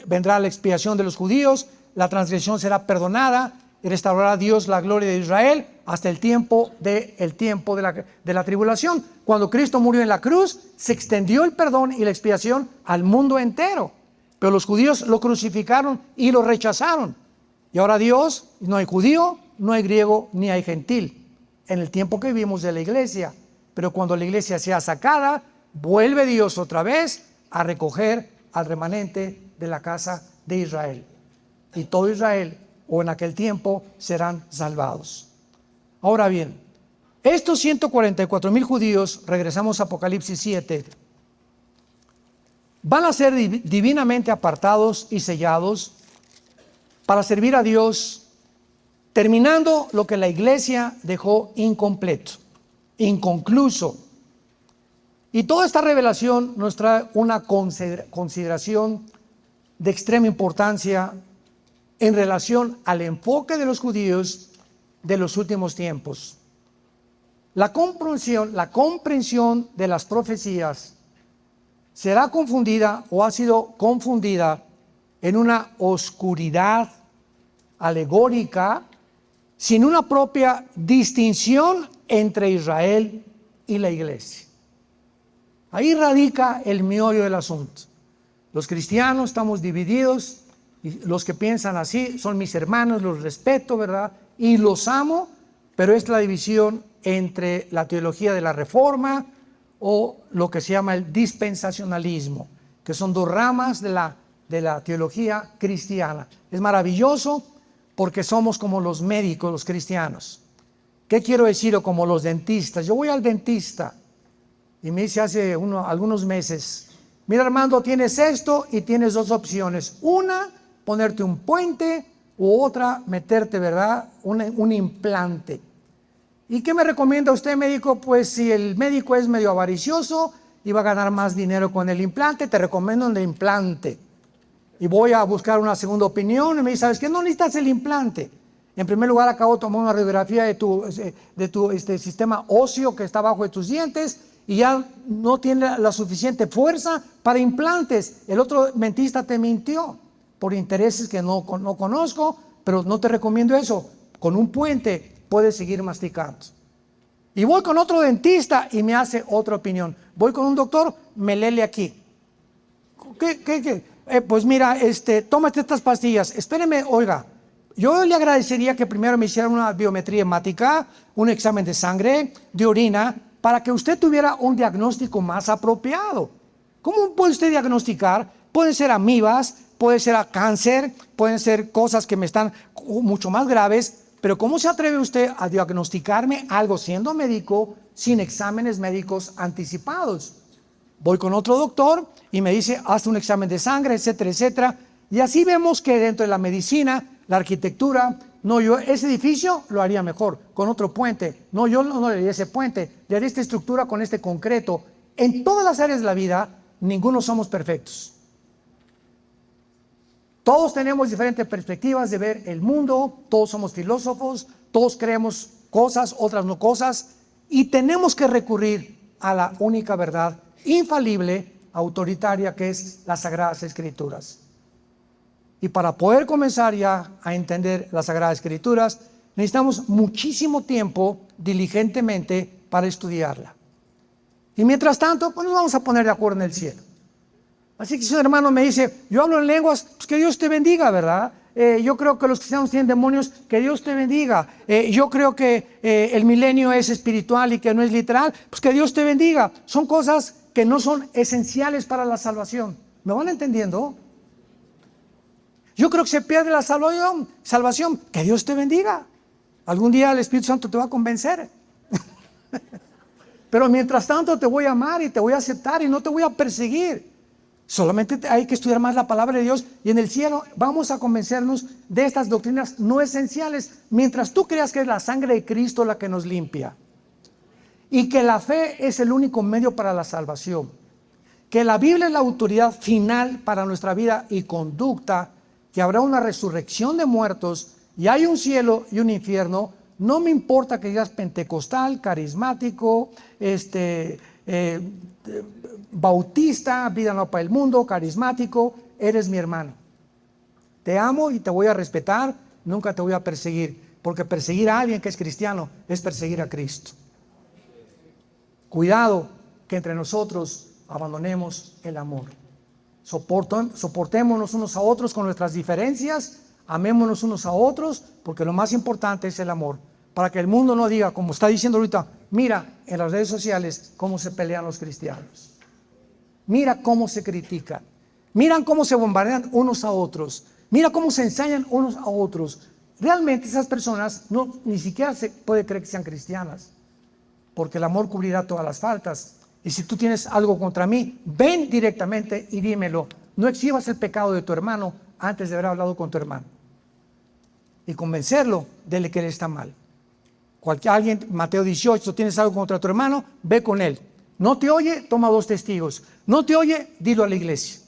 vendrá la expiación de los judíos, la transgresión será perdonada y restaurará Dios la gloria de Israel hasta el tiempo de la tribulación. Cuando Cristo murió en la cruz, se extendió el perdón y la expiación al mundo entero, pero los judíos lo crucificaron y lo rechazaron. Y ahora Dios, no hay judío, no hay griego, ni hay gentil, en el tiempo que vivimos de la iglesia. Pero cuando la iglesia sea sacada, vuelve Dios otra vez a recoger al remanente de la casa de Israel. Y todo Israel, o en aquel tiempo, serán salvados. Ahora bien, estos 144,000 judíos, regresamos a Apocalipsis 7, van a ser divinamente apartados y sellados para servir a Dios, terminando lo que la iglesia dejó incompleto, inconcluso. Y toda esta revelación nos trae una consideración de extrema importancia en relación al enfoque de los judíos de los últimos tiempos. La comprensión de las profecías será confundida o ha sido confundida en una oscuridad alegórica sin una propia distinción entre Israel y la iglesia. Ahí radica el meollo del asunto. Los cristianos estamos divididos y los que piensan así son mis hermanos, los respeto, ¿verdad? Y los amo, pero es la división entre la teología de la Reforma o lo que se llama el dispensacionalismo, que son dos ramas de la teología cristiana. Es maravilloso porque somos como los médicos, los cristianos. ¿Qué quiero decir? O como los dentistas. Yo voy al dentista y me dice hace algunos meses: mira, Armando, tienes esto y tienes dos opciones. Una, ponerte un puente, u otra, meterte, ¿verdad?, un implante. ¿Y qué me recomienda usted, médico? Pues si el médico es medio avaricioso y va a ganar más dinero con el implante, te recomiendo el implante. Y voy a buscar una segunda opinión y me dice: ¿sabes qué? No necesitas el implante. En primer lugar, acabo de tomar una radiografía de tu sistema óseo que está abajo de tus dientes y ya no tiene la suficiente fuerza para implantes. El otro dentista te mintió por intereses que no conozco, pero no te recomiendo eso. Con un puente puedes seguir masticando. Y voy con otro dentista y me hace otra opinión. Voy con un doctor, me lele aquí. ¿Qué? Pues mira, tómate estas pastillas. Espéreme, oiga, yo le agradecería que primero me hicieran una biometría hemática, un examen de sangre, de orina, para que usted tuviera un diagnóstico más apropiado. ¿Cómo puede usted diagnosticar? Pueden ser amibas, puede ser cáncer, pueden ser cosas que me están mucho más graves, pero ¿cómo se atreve usted a diagnosticarme algo siendo médico sin exámenes médicos anticipados? Voy con otro doctor y me dice: haz un examen de sangre, etcétera, etcétera. Y así vemos que dentro de la medicina, la arquitectura, no, yo ese edificio lo haría mejor con otro puente. No, yo no le haría ese puente, le haría esta estructura con este concreto. En todas las áreas de la vida, ninguno somos perfectos. Todos tenemos diferentes perspectivas de ver el mundo, todos somos filósofos, todos creemos cosas, otras no cosas, y tenemos que recurrir a la única verdad infalible, autoritaria, que es las Sagradas Escrituras. Y para poder comenzar ya a entender las Sagradas Escrituras, necesitamos muchísimo tiempo, diligentemente, para estudiarla. Y mientras tanto, pues nos vamos a poner de acuerdo en el cielo. Así que si un hermano me dice: yo hablo en lenguas, pues que Dios te bendiga, ¿verdad? Yo creo que los cristianos tienen demonios, que Dios te bendiga. Yo creo que el milenio es espiritual y que no es literal, pues que Dios te bendiga. Son cosas que no son esenciales para la salvación. ¿Me van entendiendo? Yo creo que se pierde la salvación. Que Dios te bendiga. Algún día el Espíritu Santo te va a convencer. Pero mientras tanto te voy a amar y te voy a aceptar y no te voy a perseguir. Solamente hay que estudiar más la palabra de Dios, y en el cielo vamos a convencernos de estas doctrinas no esenciales, mientras tú creas que es la sangre de Cristo la que nos limpia, y que la fe es el único medio para la salvación, que la Biblia es la autoridad final para nuestra vida y conducta, que habrá una resurrección de muertos y hay un cielo y un infierno. No me importa que digas pentecostal, carismático, bautista, vida nueva para el mundo, carismático, eres mi hermano. Te amo y te voy a respetar, nunca te voy a perseguir, porque perseguir a alguien que es cristiano es perseguir a Cristo. Cuidado que entre nosotros abandonemos el amor. Soportémonos unos a otros con nuestras diferencias, amémonos unos a otros, porque lo más importante es el amor. Para que el mundo no diga, como está diciendo ahorita, mira en las redes sociales cómo se pelean los cristianos. Mira cómo se critican. Miran cómo se bombardean unos a otros. Mira cómo se ensañan unos a otros. Realmente esas personas ni siquiera se puede creer que sean cristianas, porque el amor cubrirá todas las faltas. Y si tú tienes algo contra mí, ven directamente y dímelo. No exhibas el pecado de tu hermano antes de haber hablado con tu hermano y convencerlo de que él está mal. Alguien, Mateo 18, tienes algo contra tu hermano, ve con él. No te oye, toma 2 testigos. No te oye, dilo a la iglesia.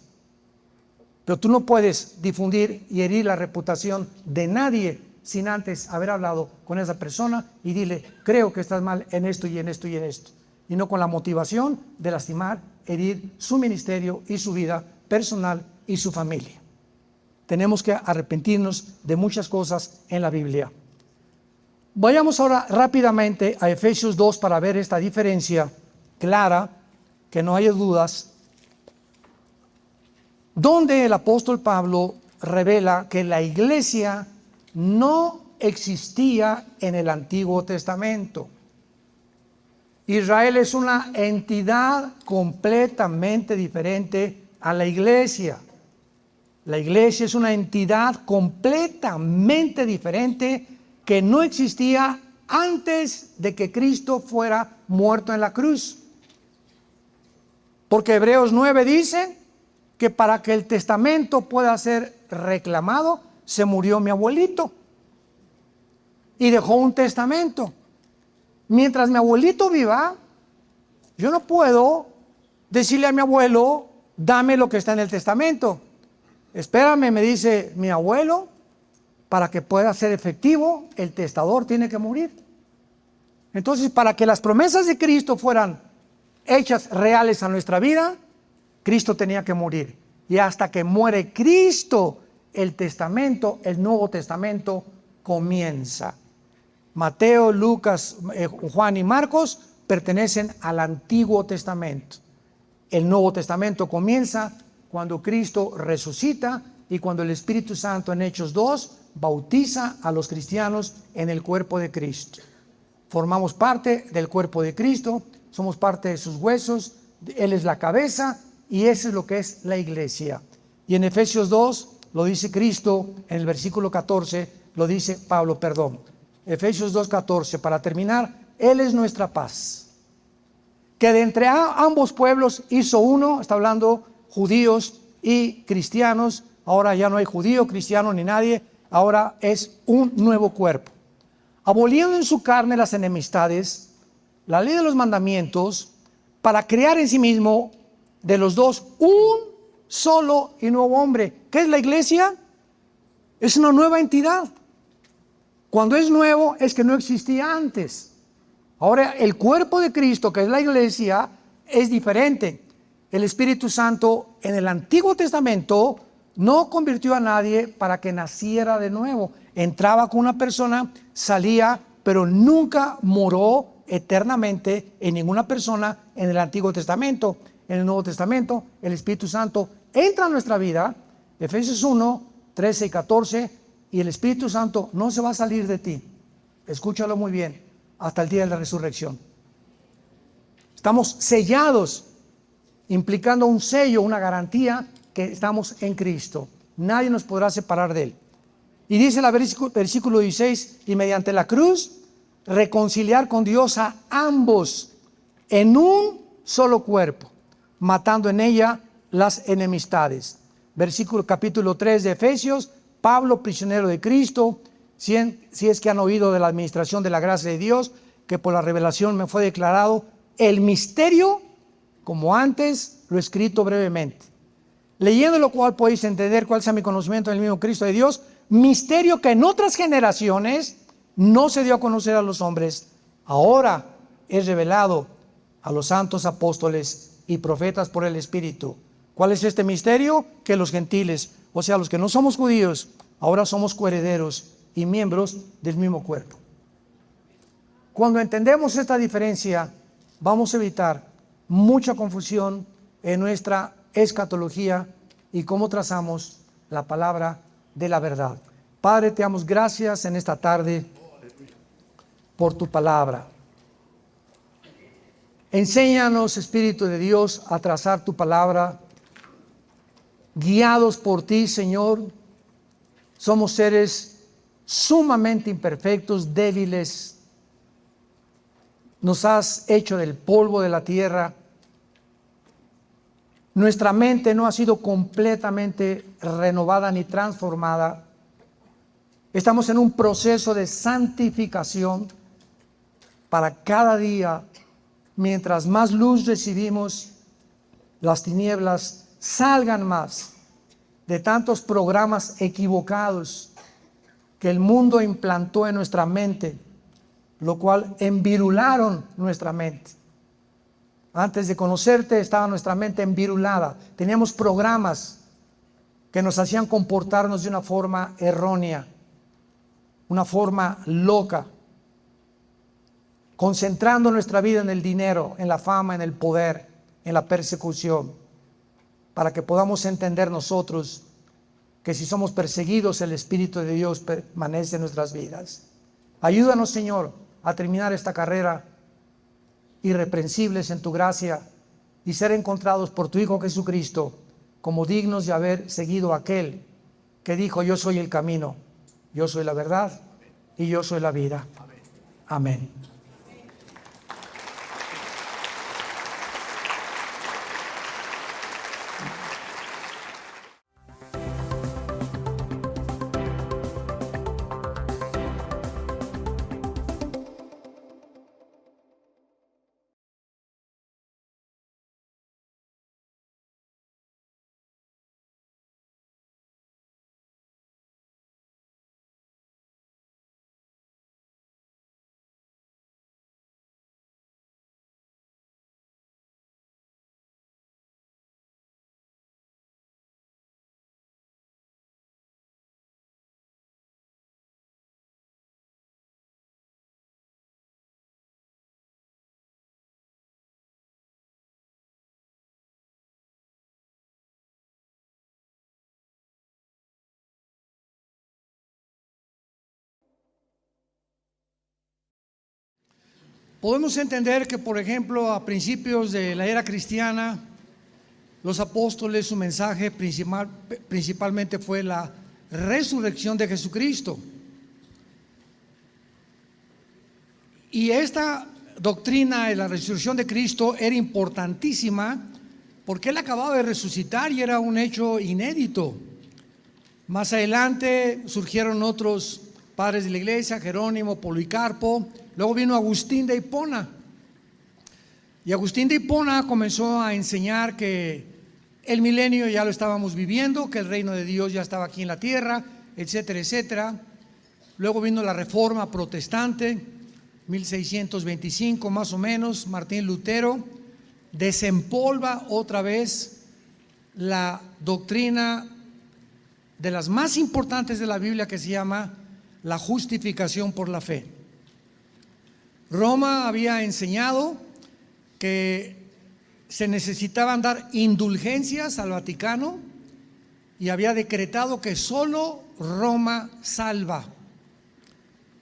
Pero tú no puedes difundir y herir la reputación de nadie sin antes haber hablado con esa persona y dile, creo que estás mal en esto y en esto y en esto. Y no con la motivación de lastimar, herir su ministerio y su vida personal y su familia. Tenemos que arrepentirnos de muchas cosas en la Biblia. Vayamos ahora rápidamente a Efesios 2 para ver esta diferencia clara, que no haya dudas, donde el apóstol Pablo revela que la iglesia no existía en el Antiguo Testamento. Israel es una entidad completamente diferente a la iglesia. La iglesia es una entidad completamente diferente que no existía antes de que Cristo fuera muerto en la cruz. Porque Hebreos 9 dice que para que el testamento pueda ser reclamado, se murió mi abuelito y dejó un testamento. Mientras mi abuelito viva, yo no puedo decirle a mi abuelo, dame lo que está en el testamento. Espérame, me dice mi abuelo, para que pueda ser efectivo, el testador tiene que morir. Entonces, para que las promesas de Cristo fueran hechas reales a nuestra vida, Cristo tenía que morir. Y hasta que muere Cristo, el testamento, el Nuevo Testamento comienza. Mateo, Lucas, Juan y Marcos pertenecen al Antiguo Testamento. El Nuevo Testamento comienza cuando Cristo resucita y cuando el Espíritu Santo en Hechos 2 bautiza a los cristianos en el cuerpo de Cristo. Formamos parte del cuerpo de Cristo, somos parte de sus huesos, Él es la cabeza y eso es lo que es la iglesia. Y en Efesios 2 lo dice Cristo, en el versículo 14 lo dice Pablo, Efesios 2:14, para terminar, Él es nuestra paz, que de entre ambos pueblos hizo uno, está hablando judíos y cristianos, ahora ya no hay judío, cristiano ni nadie, ahora es un nuevo cuerpo, aboliendo en su carne las enemistades, la ley de los mandamientos, para crear en sí mismo de los dos un solo y nuevo hombre. ¿Qué es la iglesia? Es una nueva entidad. Cuando es nuevo es que no existía antes. Ahora el cuerpo de Cristo, que es la iglesia, es diferente. El Espíritu Santo en el Antiguo Testamento no convirtió a nadie para que naciera de nuevo. Entraba con una persona, salía, pero nunca moró eternamente en ninguna persona en el Antiguo Testamento. En el Nuevo Testamento, el Espíritu Santo entra a nuestra vida, Efesios 1, 13 y 14, y el Espíritu Santo no se va a salir de ti. Escúchalo muy bien, hasta el día de la resurrección. Estamos sellados, implicando un sello, una garantía que estamos en Cristo. nadie nos podrá separar de él. Y dice el versículo 16, y mediante la cruz reconciliar con Dios a ambos en un solo cuerpo, matando en ella las enemistades. Capítulo 3 de Efesios, Pablo, prisionero de Cristo, si es que han oído de la administración de la gracia de Dios, que por la revelación me fue declarado el misterio, como antes lo he escrito brevemente. Leyendo lo cual podéis entender cuál sea mi conocimiento del mismo Cristo de Dios, misterio que en otras generaciones no se dio a conocer a los hombres, ahora es revelado a los santos apóstoles y profetas por el Espíritu. ¿Cuál es este misterio? Que los gentiles, o sea, los que no somos judíos, ahora somos coherederos y miembros del mismo cuerpo. Cuando entendemos esta diferencia, vamos a evitar mucha confusión en nuestra escatología y cómo trazamos la palabra de la verdad. Padre, te damos gracias en esta tarde por tu palabra. Enséñanos, Espíritu de Dios, a trazar tu palabra. Guiados por ti, Señor, somos seres sumamente imperfectos, débiles. Nos has hecho del polvo de la tierra. Nuestra mente no ha sido completamente renovada ni transformada. Estamos en un proceso de santificación para cada día. Mientras más luz recibimos, las tinieblas salgan más de tantos programas equivocados que el mundo implantó en nuestra mente, lo cual envirularon nuestra mente. Antes de conocerte estaba nuestra mente envirulada. Teníamos programas que nos hacían comportarnos de una forma errónea, una forma loca, concentrando nuestra vida en el dinero, en la fama, en el poder, en la persecución, para que podamos entender nosotros que si somos perseguidos, el Espíritu de Dios permanece en nuestras vidas. Ayúdanos, Señor, a terminar esta carrera irreprensibles en tu gracia y ser encontrados por tu Hijo Jesucristo como dignos de haber seguido a aquel que dijo: yo soy el camino, yo soy la verdad y yo soy la vida. Amén. Podemos entender que, por ejemplo, a principios de la era cristiana, los apóstoles, su mensaje principalmente fue la resurrección de Jesucristo. Y esta doctrina de la resurrección de Cristo era importantísima porque Él acababa de resucitar y era un hecho inédito. Más adelante surgieron otros padres de la iglesia, Jerónimo, Policarpo. Luego vino Agustín de Hipona. Y Agustín de Hipona comenzó a enseñar que el milenio ya lo estábamos viviendo, que el reino de Dios ya estaba aquí en la tierra, etcétera, etcétera. Luego vino la Reforma Protestante, 1625 más o menos. Martín Lutero desempolva otra vez la doctrina de las más importantes de la Biblia, que se llama la justificación por la fe. Roma había enseñado que se necesitaban dar indulgencias al Vaticano y había decretado que solo Roma salva.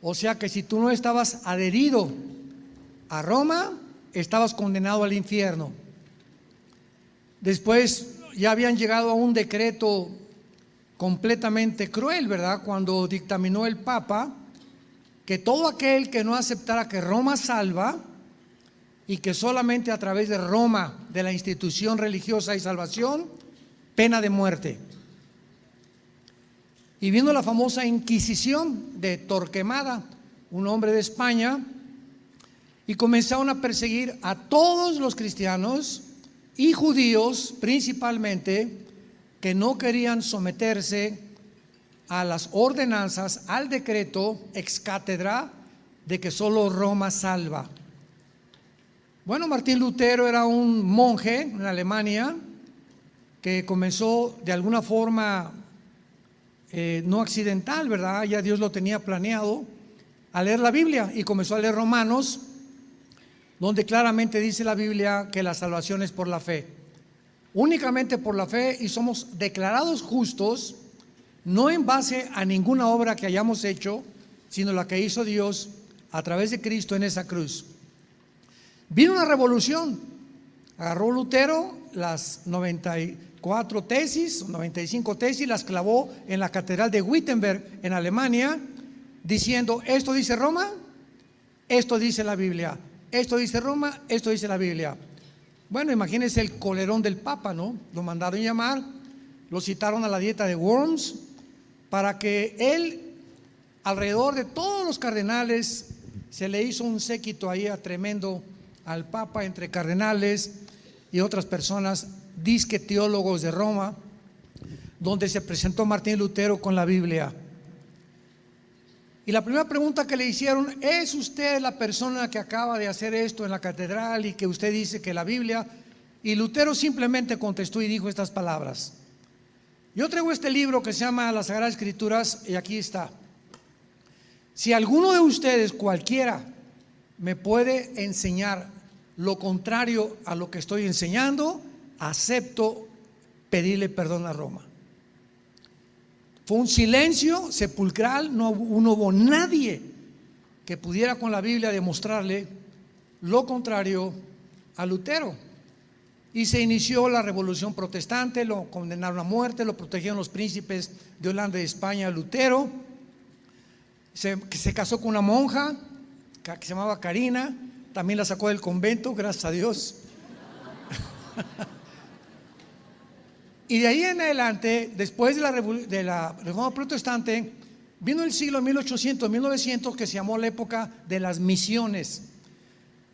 O sea que si tú no estabas adherido a Roma, estabas condenado al infierno. Después ya habían llegado a un decreto completamente cruel, ¿verdad? Cuando dictaminó el Papa que todo aquel que no aceptara que Roma salva y que solamente a través de Roma, de la institución religiosa hay salvación, pena de muerte. Y vino la famosa Inquisición de Torquemada, un hombre de España, y comenzaron a perseguir a todos los cristianos y judíos principalmente que no querían someterse a las ordenanzas, al decreto ex cátedra de que solo Roma salva. Bueno, Martín Lutero era un monje en Alemania que comenzó de alguna forma no accidental, ¿verdad? Ya Dios lo tenía planeado, a leer la Biblia, y comenzó a leer Romanos, donde claramente dice la Biblia que la salvación es por la fe, únicamente por la fe, y somos declarados justos no en base a ninguna obra que hayamos hecho, sino la que hizo Dios a través de Cristo en esa cruz. Vino una revolución, agarró Lutero las 94 tesis, 95 tesis, las clavó en la catedral de Wittenberg en Alemania, diciendo: esto dice Roma, esto dice la Biblia, esto dice Roma, esto dice la Biblia. Bueno, imagínense el colerón del Papa, ¿no? Lo mandaron llamar, lo citaron a la dieta de Worms, para que él, alrededor de todos los cardenales, se le hizo un séquito ahí tremendo al Papa, entre cardenales y otras personas, disque teólogos de Roma, donde se presentó Martín Lutero con la Biblia. Y la primera pregunta que le hicieron: ¿es usted la persona que acaba de hacer esto en la catedral y que usted dice que la Biblia? Y Lutero simplemente contestó y dijo estas palabras. Yo traigo este libro que se llama Las Sagradas Escrituras, y aquí está: si alguno de ustedes, cualquiera, me puede enseñar lo contrario a lo que estoy enseñando, acepto pedirle perdón a Roma. Fue un silencio sepulcral, no hubo nadie que pudiera con la Biblia demostrarle lo contrario a Lutero. Y se inició la Revolución Protestante, lo condenaron a muerte, lo protegieron los príncipes de Holanda y de España. Lutero se casó con una monja que se llamaba Carina, también la sacó del convento, gracias a Dios. Y de ahí en adelante, después de la Reforma Protestante, vino el siglo 1800, 1900, que se llamó la época de las misiones,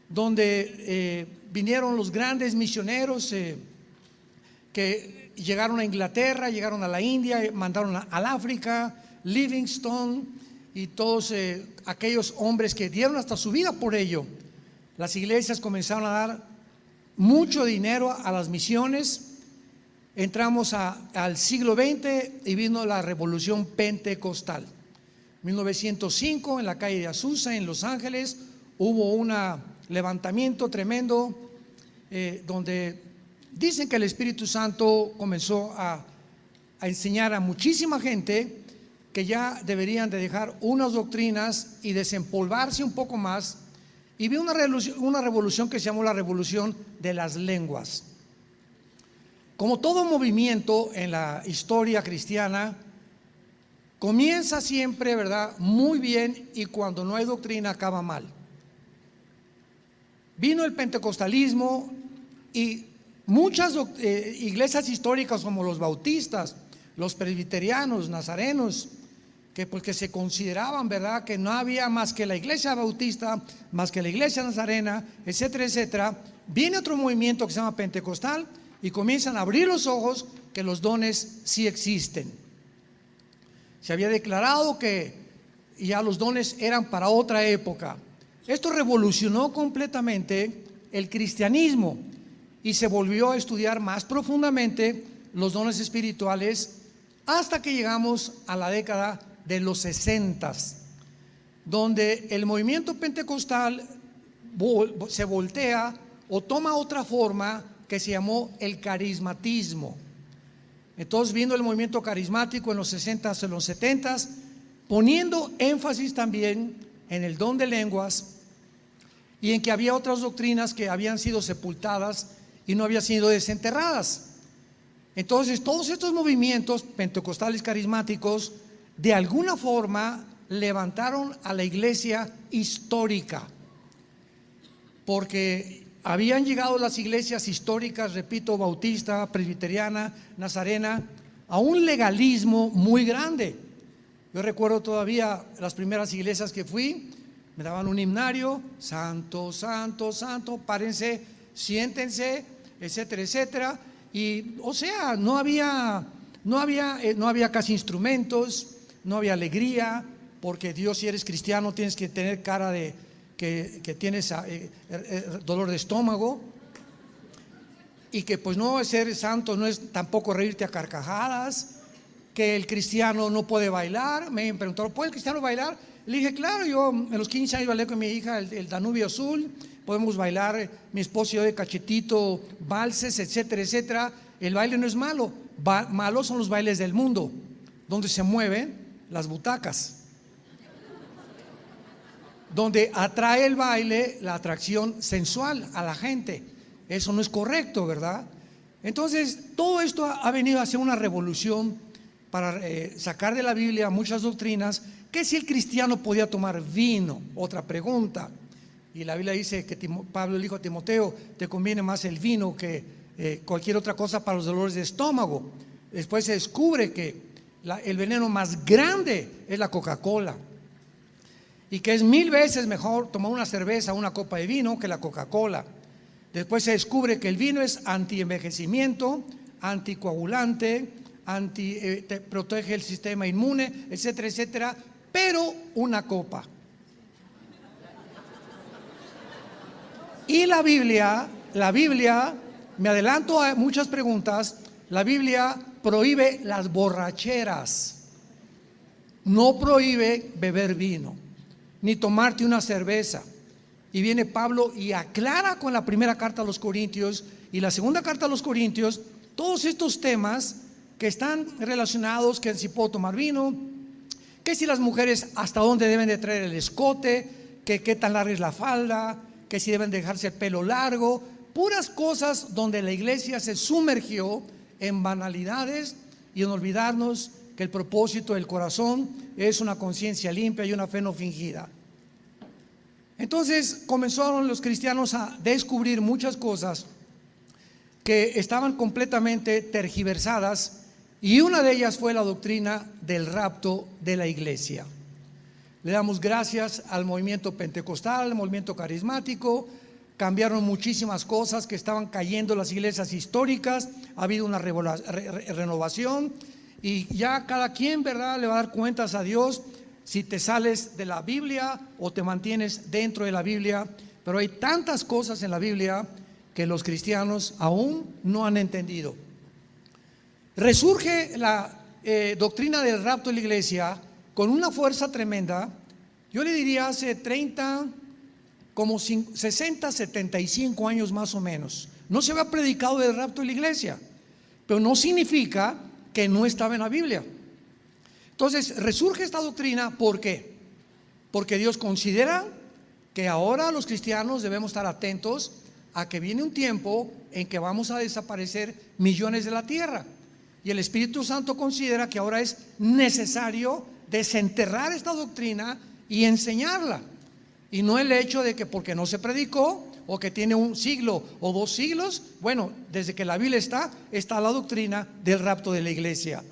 donde vinieron los grandes misioneros que llegaron a Inglaterra, llegaron a la India, mandaron al África, Livingstone y todos aquellos hombres que dieron hasta su vida por ello. Las iglesias comenzaron a dar mucho dinero a las misiones. Entramos al siglo XX y vino la Revolución Pentecostal. 1905, en la calle de Azusa, en Los Ángeles, hubo un levantamiento tremendo donde dicen que el Espíritu Santo comenzó a enseñar a muchísima gente que ya deberían de dejar unas doctrinas y desempolvarse un poco más. Y vino una revolución que se llamó la Revolución de las Lenguas. Como todo movimiento en la historia cristiana, comienza siempre, ¿verdad?, muy bien, y cuando no hay doctrina acaba mal. Vino el pentecostalismo y muchas iglesias históricas, como los bautistas, los presbiterianos, nazarenos, que porque se consideraban, ¿verdad?, que no había más que la iglesia bautista, más que la iglesia nazarena, etcétera, etcétera. Viene otro movimiento que se llama pentecostal y comienzan a abrir los ojos que los dones sí existen. Se había declarado que ya los dones eran para otra época. Esto revolucionó completamente el cristianismo y se volvió a estudiar más profundamente los dones espirituales hasta que llegamos a la década de los 60, donde el movimiento pentecostal se voltea o toma otra forma que se llamó el carismatismo. Entonces vino el movimiento carismático en los 60s, en los 70s, poniendo énfasis también en el don de lenguas y en que había otras doctrinas que habían sido sepultadas y no habían sido desenterradas. Entonces, todos estos movimientos pentecostales carismáticos, de alguna forma, levantaron a la iglesia histórica, porque habían llegado las iglesias históricas, repito, bautista, presbiteriana, nazarena, a un legalismo muy grande. Yo recuerdo todavía las primeras iglesias que fui, me daban un himnario: santo, santo, santo, párense, siéntense, etcétera, etcétera. Y o sea, no había casi instrumentos, no había alegría, porque Dios, si eres cristiano, tienes que tener cara de que tienes dolor de estómago, y que pues no, ser santo no es tampoco reírte a carcajadas, que el cristiano no puede bailar. Me preguntaron: ¿puede el cristiano bailar? Le dije: claro, yo en los 15 años bailé con mi hija el Danubio Azul, podemos bailar, mi esposo y yo de cachetito, valses, etcétera, etcétera. El baile no es malo, malos son los bailes del mundo, donde se mueven las butacas, donde atrae el baile la atracción sensual a la gente. Eso no es correcto, ¿verdad? Entonces, todo esto ha venido a hacer una revolución para sacar de la Biblia muchas doctrinas. Que si el cristiano podía tomar vino, otra pregunta. Y la Biblia dice que Pablo le dijo a Timoteo: te conviene más el vino que cualquier otra cosa para los dolores de estómago. Después se descubre que el veneno más grande es la Coca-Cola, y que es 1000 veces mejor tomar una cerveza o una copa de vino que la Coca-Cola. Después se descubre que el vino es anti-envejecimiento, anticoagulante, te protege el sistema inmune, etcétera, etcétera. Pero una copa. Y la Biblia, me adelanto a muchas preguntas, la Biblia prohíbe las borracheras, no prohíbe beber vino, ni tomarte una cerveza. Y viene Pablo y aclara con la primera carta a los Corintios y la segunda carta a los Corintios todos estos temas que están relacionados: que si puedo tomar vino, que si las mujeres hasta dónde deben de traer el escote, que qué tan larga es la falda, que si deben dejarse el pelo largo, puras cosas donde la iglesia se sumergió en banalidades y en olvidarnos que el propósito del corazón es una conciencia limpia y una fe no fingida. Entonces comenzaron los cristianos a descubrir muchas cosas que estaban completamente tergiversadas, y una de ellas fue la doctrina del rapto de la iglesia. Le damos gracias al movimiento pentecostal, al movimiento carismático. Cambiaron muchísimas cosas que estaban cayendo en las iglesias históricas. Ha habido una renovación, y ya cada quien, ¿verdad?, le va a dar cuentas a Dios si te sales de la Biblia o te mantienes dentro de la Biblia. Pero hay tantas cosas en la Biblia que los cristianos aún no han entendido. Resurge la doctrina del rapto de la iglesia con una fuerza tremenda. Yo le diría hace 60, 75 años más o menos. No se había predicado del rapto de la iglesia, pero no significa que no estaba en la Biblia. Entonces resurge esta doctrina. ¿Por qué? Porque Dios considera que ahora los cristianos debemos estar atentos a que viene un tiempo en que vamos a desaparecer millones de la tierra, y el Espíritu Santo considera que ahora es necesario desenterrar esta doctrina y enseñarla, y no el hecho de que porque no se predicó o que tiene un siglo o 2 siglos. Bueno, desde que la Biblia está la doctrina del rapto de la iglesia,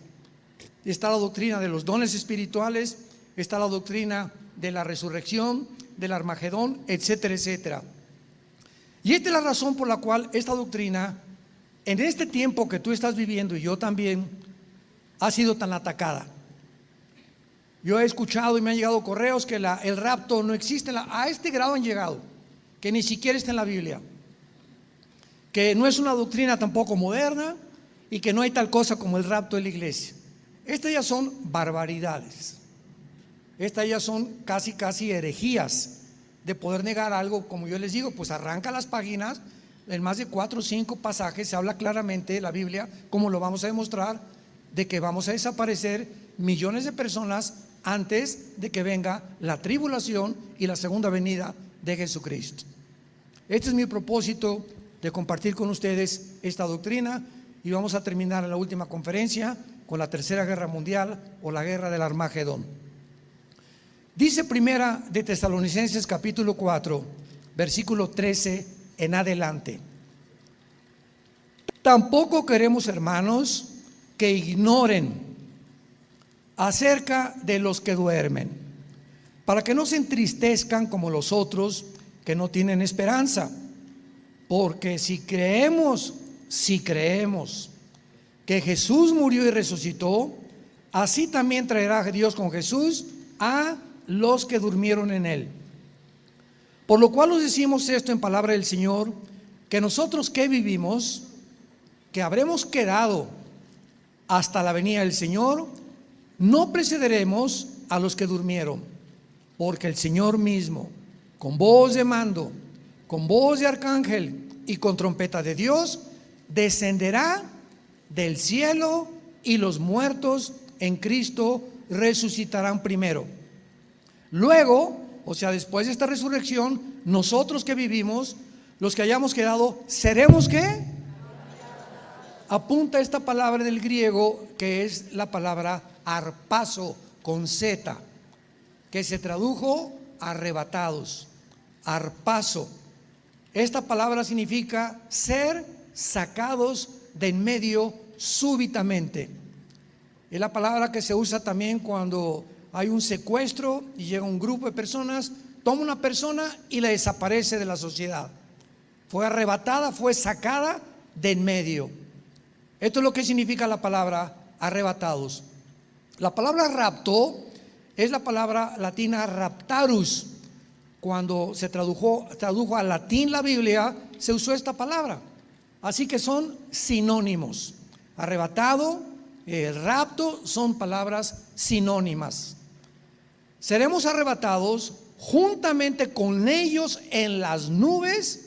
está la doctrina de los dones espirituales, está la doctrina de la resurrección, del Armagedón, etcétera, etcétera. Y esta es la razón por la cual esta doctrina, en este tiempo que tú estás viviendo y yo también, ha sido tan atacada. Yo he escuchado y me han llegado correos que el rapto no existe, a este grado han llegado, que ni siquiera está en la Biblia, que no es una doctrina tampoco moderna, y que no hay tal cosa como el rapto de la iglesia. Estas ya son barbaridades, estas ya son casi herejías de poder negar algo. Como yo les digo, pues arranca las páginas, en más de 4 o 5 pasajes se habla claramente de la Biblia, como lo vamos a demostrar, de que vamos a desaparecer millones de personas antes de que venga la tribulación y la segunda venida de Jesucristo. Este es mi propósito, de compartir con ustedes esta doctrina, y vamos a terminar en la última conferencia con la Tercera Guerra Mundial o la Guerra del Armagedón. Dice Primera de Tesalonicenses capítulo 4, versículo 13 en adelante: tampoco queremos, hermanos, que ignoren acerca de los que duermen, para que no se entristezcan como los otros que no tienen esperanza. Porque si creemos que Jesús murió y resucitó, así también traerá Dios con Jesús a los que durmieron en él. Por lo cual os decimos esto en palabra del Señor, que nosotros que vivimos, que habremos quedado hasta la venida del Señor, no precederemos a los que durmieron, porque el Señor mismo, con voz de mando, con voz de arcángel y con trompeta de Dios, descenderá del cielo, y los muertos en Cristo resucitarán primero. Luego, o sea, después de esta resurrección, nosotros que vivimos, los que hayamos quedado, seremos ¿qué? Apunta esta palabra del griego, que es la palabra harpazo con Z, que se tradujo arrebatados. Harpazo. Esta palabra significa ser sacados de en medio súbitamente. Es la palabra que se usa también cuando hay un secuestro y llega un grupo de personas, toma una persona y la desaparece de la sociedad. Fue arrebatada, fue sacada de en medio. Esto es lo que significa la palabra arrebatados. La palabra rapto es la palabra latina raptarus. Cuando se tradujo al latín la Biblia, se usó esta palabra. Así que son sinónimos. Arrebatado, rapto son palabras sinónimas. Seremos arrebatados juntamente con ellos en las nubes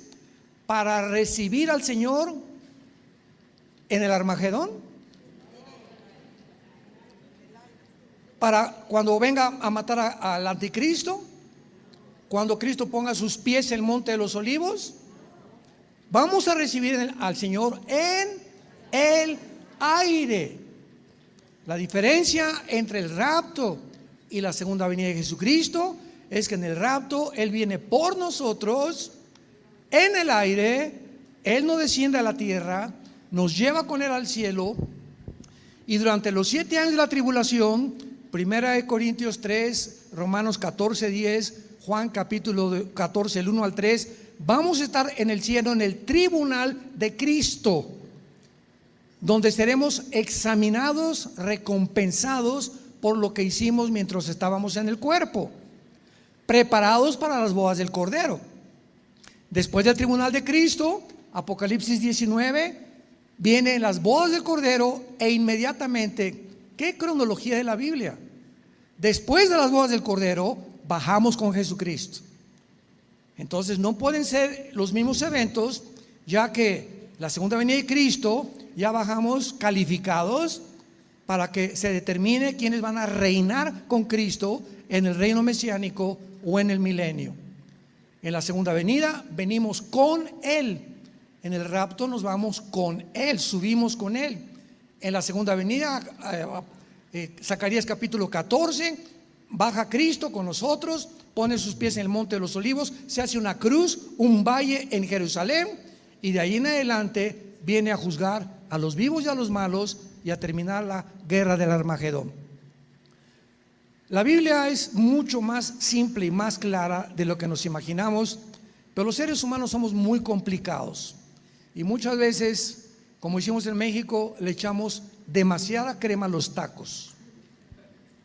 para recibir al Señor en el Armagedón. Para cuando venga a matar al anticristo, cuando Cristo ponga sus pies en el monte de los olivos, vamos a recibir al Señor en el aire. La diferencia entre el rapto y la segunda venida de Jesucristo es que en el rapto Él viene por nosotros en el aire. Él no desciende a la tierra, nos lleva con Él al cielo, y durante los 7 años de la tribulación, Primera de Corintios 3, Romanos 14, 10, Juan capítulo 14, el 1 al 3, vamos a estar en el cielo, en el tribunal de Cristo, donde seremos examinados, recompensados por lo que hicimos mientras estábamos en el cuerpo, preparados para las bodas del Cordero. Después del tribunal de Cristo, Apocalipsis 19, vienen las bodas del Cordero, e inmediatamente, ¿qué cronología de la Biblia? Después de las bodas del Cordero, bajamos con Jesucristo. Entonces no pueden ser los mismos eventos, ya que la segunda venida de Cristo ya bajamos calificados para que se determine quiénes van a reinar con Cristo en el reino mesiánico o en el milenio. En la segunda venida venimos con Él. En el rapto nos vamos con Él, subimos con Él. En la segunda venida, Zacarías capítulo 14, baja Cristo con nosotros, pone sus pies en el monte de los olivos, se hace una cruz, un valle en Jerusalén, y de ahí en adelante viene a juzgar a los vivos y a los malos y a terminar la guerra del Armagedón. La Biblia es mucho más simple y más clara de lo que nos imaginamos, pero los seres humanos somos muy complicados y muchas veces, como hicimos en México, le echamos demasiada crema a los tacos.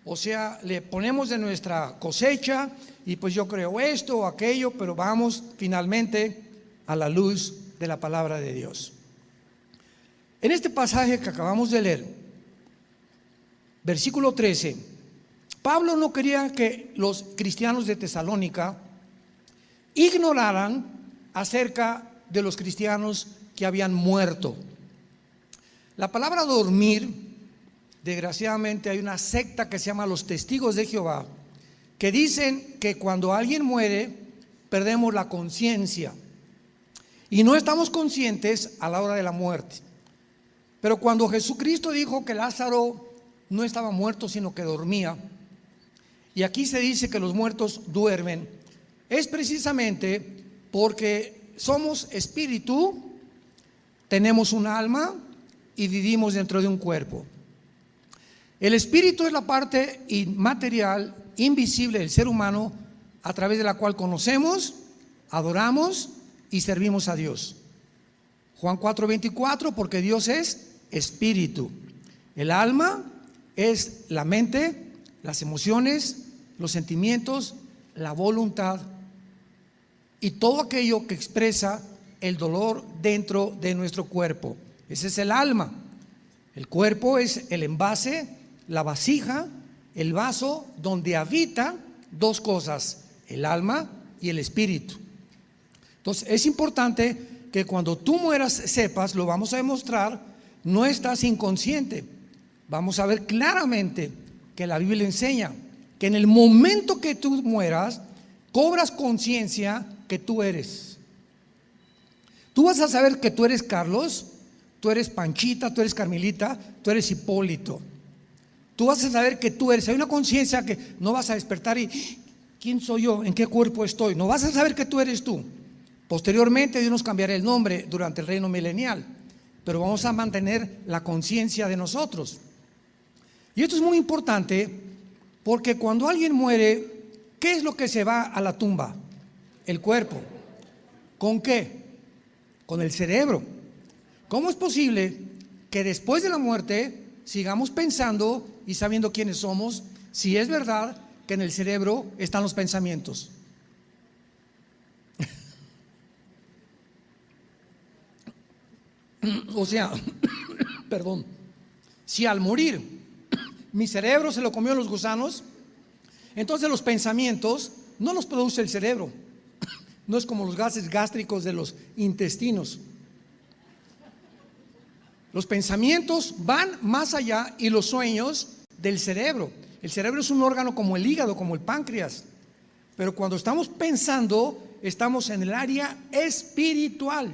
O sea, le ponemos de nuestra cosecha y pues yo creo esto o aquello, pero vamos finalmente a la luz de la palabra de Dios. En este pasaje que acabamos de leer, versículo 13, Pablo no quería que los cristianos de Tesalónica ignoraran acerca de los cristianos que habían muerto. La palabra dormir, desgraciadamente hay una secta que se llama los Testigos de Jehová, que dicen que cuando alguien muere perdemos la conciencia y no estamos conscientes a la hora de la muerte. Pero cuando Jesucristo dijo que Lázaro no estaba muerto, sino que dormía, y aquí se dice que los muertos duermen, es precisamente porque somos espíritu, tenemos un alma y vivimos dentro de un cuerpo. El espíritu es la parte inmaterial, invisible del ser humano, a través de la cual conocemos, adoramos y servimos a Dios. Juan 4:24, porque Dios es espíritu. El alma es la mente, las emociones, los sentimientos, la voluntad y todo aquello que expresa el dolor dentro de nuestro cuerpo. Ese es el alma. El cuerpo es el envase, la vasija, el vaso donde habita dos cosas, el alma y el espíritu. Entonces es importante que cuando tú mueras sepas, lo vamos a demostrar, no estás inconsciente. Vamos a ver claramente que la Biblia enseña que en el momento que tú mueras, cobras conciencia que tú eres. Tú vas a saber que tú eres Carlos, tú eres Panchita, tú eres Carmelita, tú eres Hipólito. Tú vas a saber que tú eres. Hay una conciencia que no vas a despertar y ¿quién soy yo? ¿En qué cuerpo estoy? No vas a saber que tú eres tú. Posteriormente Dios nos cambiará el nombre durante el reino milenial, pero vamos a mantener la conciencia de nosotros. Y esto es muy importante porque cuando alguien muere, ¿qué es lo que se va a la tumba? El cuerpo. ¿Con qué? Con el cerebro. ¿Cómo es posible que después de la muerte sigamos pensando y sabiendo quiénes somos, si es verdad que en el cerebro están los pensamientos? O sea, perdón, si al morir mi cerebro se lo comió los gusanos, entonces los pensamientos no los produce el cerebro. No es como los gases gástricos de los intestinos. Los pensamientos van más allá y los sueños del cerebro. El cerebro es un órgano como el hígado, como el páncreas. Pero cuando estamos pensando, estamos en el área espiritual.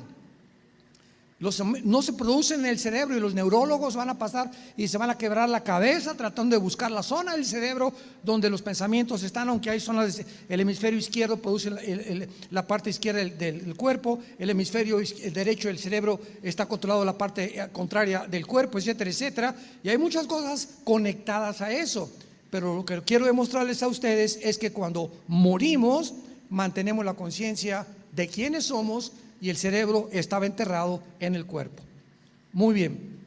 No se producen en el cerebro y los neurólogos van a pasar y se van a quebrar la cabeza tratando de buscar la zona del cerebro donde los pensamientos están, aunque hay zonas, el hemisferio izquierdo produce la parte izquierda del cuerpo, el hemisferio derecho del cerebro está controlado la parte contraria del cuerpo, etcétera, etcétera, y hay muchas cosas conectadas a eso. Pero lo que quiero demostrarles a ustedes es que cuando morimos mantenemos la conciencia de quiénes somos y el cerebro estaba enterrado en el cuerpo. Muy bien.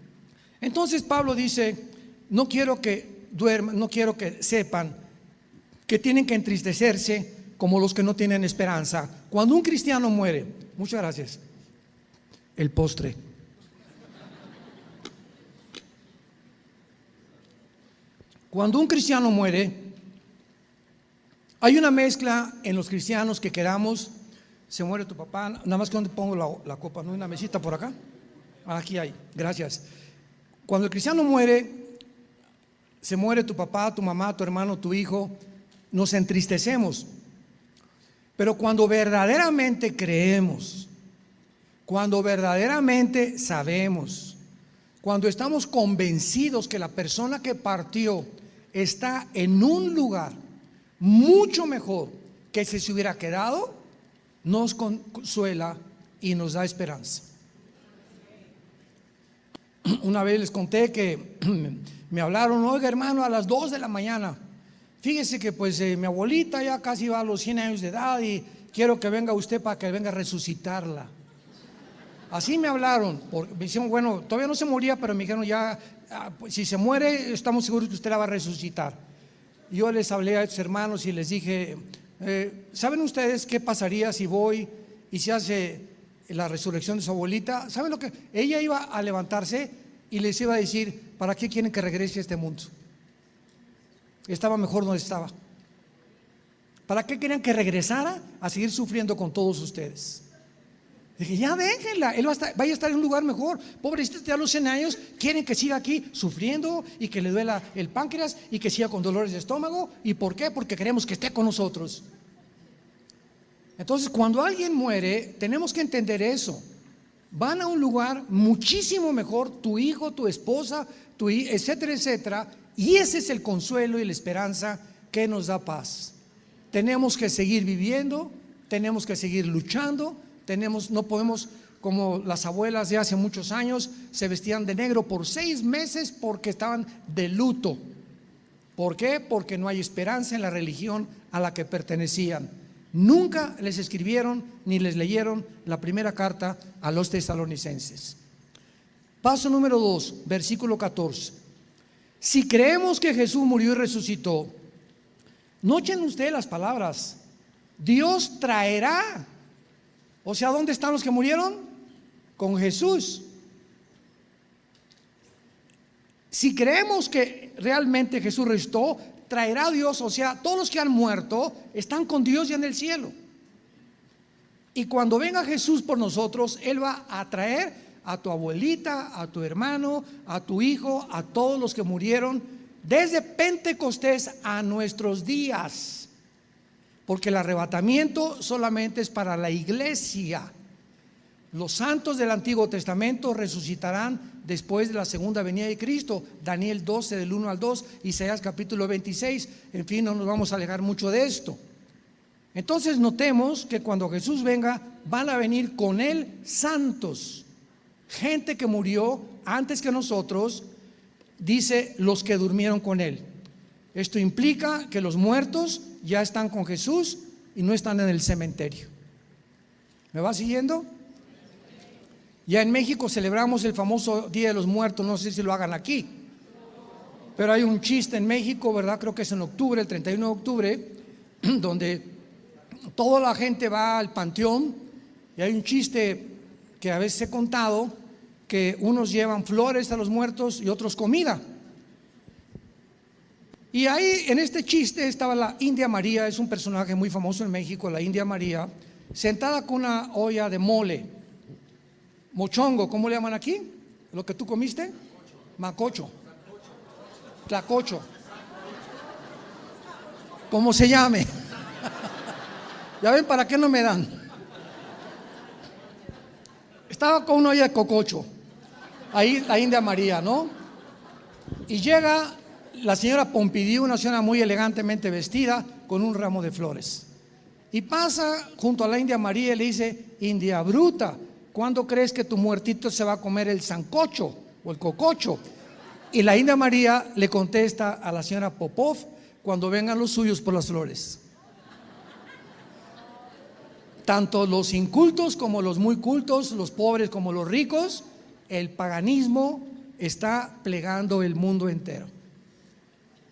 Entonces Pablo dice, no quiero que duerman, no quiero que sepan que tienen que entristecerse como los que no tienen esperanza. Cuando un cristiano muere, muchas gracias, el postre. Cuando un cristiano muere, hay una mezcla en los cristianos que queramos. Se muere tu papá, nada más que donde pongo la copa, ¿no hay una mesita por acá? Aquí hay, gracias. Cuando el cristiano muere, se muere tu papá, tu mamá, tu hermano, tu hijo, nos entristecemos. Pero cuando verdaderamente creemos, cuando verdaderamente sabemos, cuando estamos convencidos que la persona que partió está en un lugar mucho mejor que si se hubiera quedado, nos consuela y nos da esperanza. Una vez les conté que me hablaron, oiga hermano, a las 2 de la mañana, fíjese que pues mi abuelita ya casi va a los 100 años de edad y quiero que venga usted para que venga a resucitarla. Así me hablaron, me dijeron, bueno, todavía no se moría, pero me dijeron ya, pues, si se muere estamos seguros que usted la va a resucitar. Yo les hablé a estos hermanos y les dije, ¿saben ustedes qué pasaría si voy y se hace la resurrección de su abuelita? ¿Saben lo que? Ella iba a levantarse y les iba a decir, ¿para qué quieren que regrese a este mundo? Estaba mejor donde estaba. ¿Para qué querían que regresara a seguir sufriendo con todos ustedes? Dije, ya déjenla, él vaya a estar en un lugar mejor. Pobrecita, a los 100 años quieren que siga aquí sufriendo y que le duela el páncreas y que siga con dolores de estómago. ¿Y por qué? Porque queremos que esté con nosotros. Entonces, cuando alguien muere, tenemos que entender eso. van a un lugar muchísimo mejor, tu hijo, tu esposa, etcétera, etcétera. Y ese es el consuelo y la esperanza que nos da paz. Tenemos que seguir viviendo, tenemos que seguir luchando, no podemos, como las abuelas de hace muchos años, se vestían de negro por 6 meses porque estaban de luto. ¿Por qué? Porque no hay esperanza en la religión a la que pertenecían. Nunca les escribieron ni les leyeron la primera carta a los tesalonicenses. Paso número 2, versículo 14. Si creemos que Jesús murió y resucitó, noten ustedes las palabras, Dios traerá. O sea, ¿dónde están los que murieron? Con Jesús. Si creemos que realmente Jesús resucitó, traerá a Dios, o sea, todos los que han muerto están con Dios ya en el cielo. Y cuando venga Jesús por nosotros, Él va a traer a tu abuelita, a tu hermano, a tu hijo, a todos los que murieron desde Pentecostés a nuestros días. Porque el arrebatamiento solamente es para la iglesia. Los santos del Antiguo Testamento resucitarán después de la segunda venida de Cristo. Daniel 12 del 1 al 2, Isaías capítulo 26. En fin, no nos vamos a alejar mucho de esto. Entonces notemos que cuando Jesús venga, van a venir con Él santos, gente que murió antes que nosotros, dice los que durmieron con Él. Esto implica que los muertos ya están con Jesús y no están en el cementerio. ¿Me va siguiendo? Ya en México celebramos el famoso Día de los Muertos, no sé si lo hagan aquí, pero hay un chiste en México, ¿verdad? Creo que es en octubre, el 31 de octubre, donde toda la gente va al panteón y hay un chiste que a veces he contado, que unos llevan flores a los muertos y otros comida. Y ahí en este chiste estaba la India María, es un personaje muy famoso en México, la India María, sentada con una olla de mole, mochongo, ¿cómo le llaman aquí? ¿Lo que tú comiste? Macocho, tlacocho, como se llame. Ya ven para qué no me dan. Estaba con una olla de cococho, ahí la India María, ¿no? Y llega la señora Pompidou, una señora muy elegantemente vestida, con un ramo de flores. Y pasa junto a la India María y le dice: India bruta, ¿cuándo crees que tu muertito se va a comer el sancocho o el cococho? Y la India María le contesta a la señora Popov: cuando vengan los suyos por las flores. Tanto los incultos como los muy cultos, los pobres como los ricos, el paganismo está plegando el mundo entero.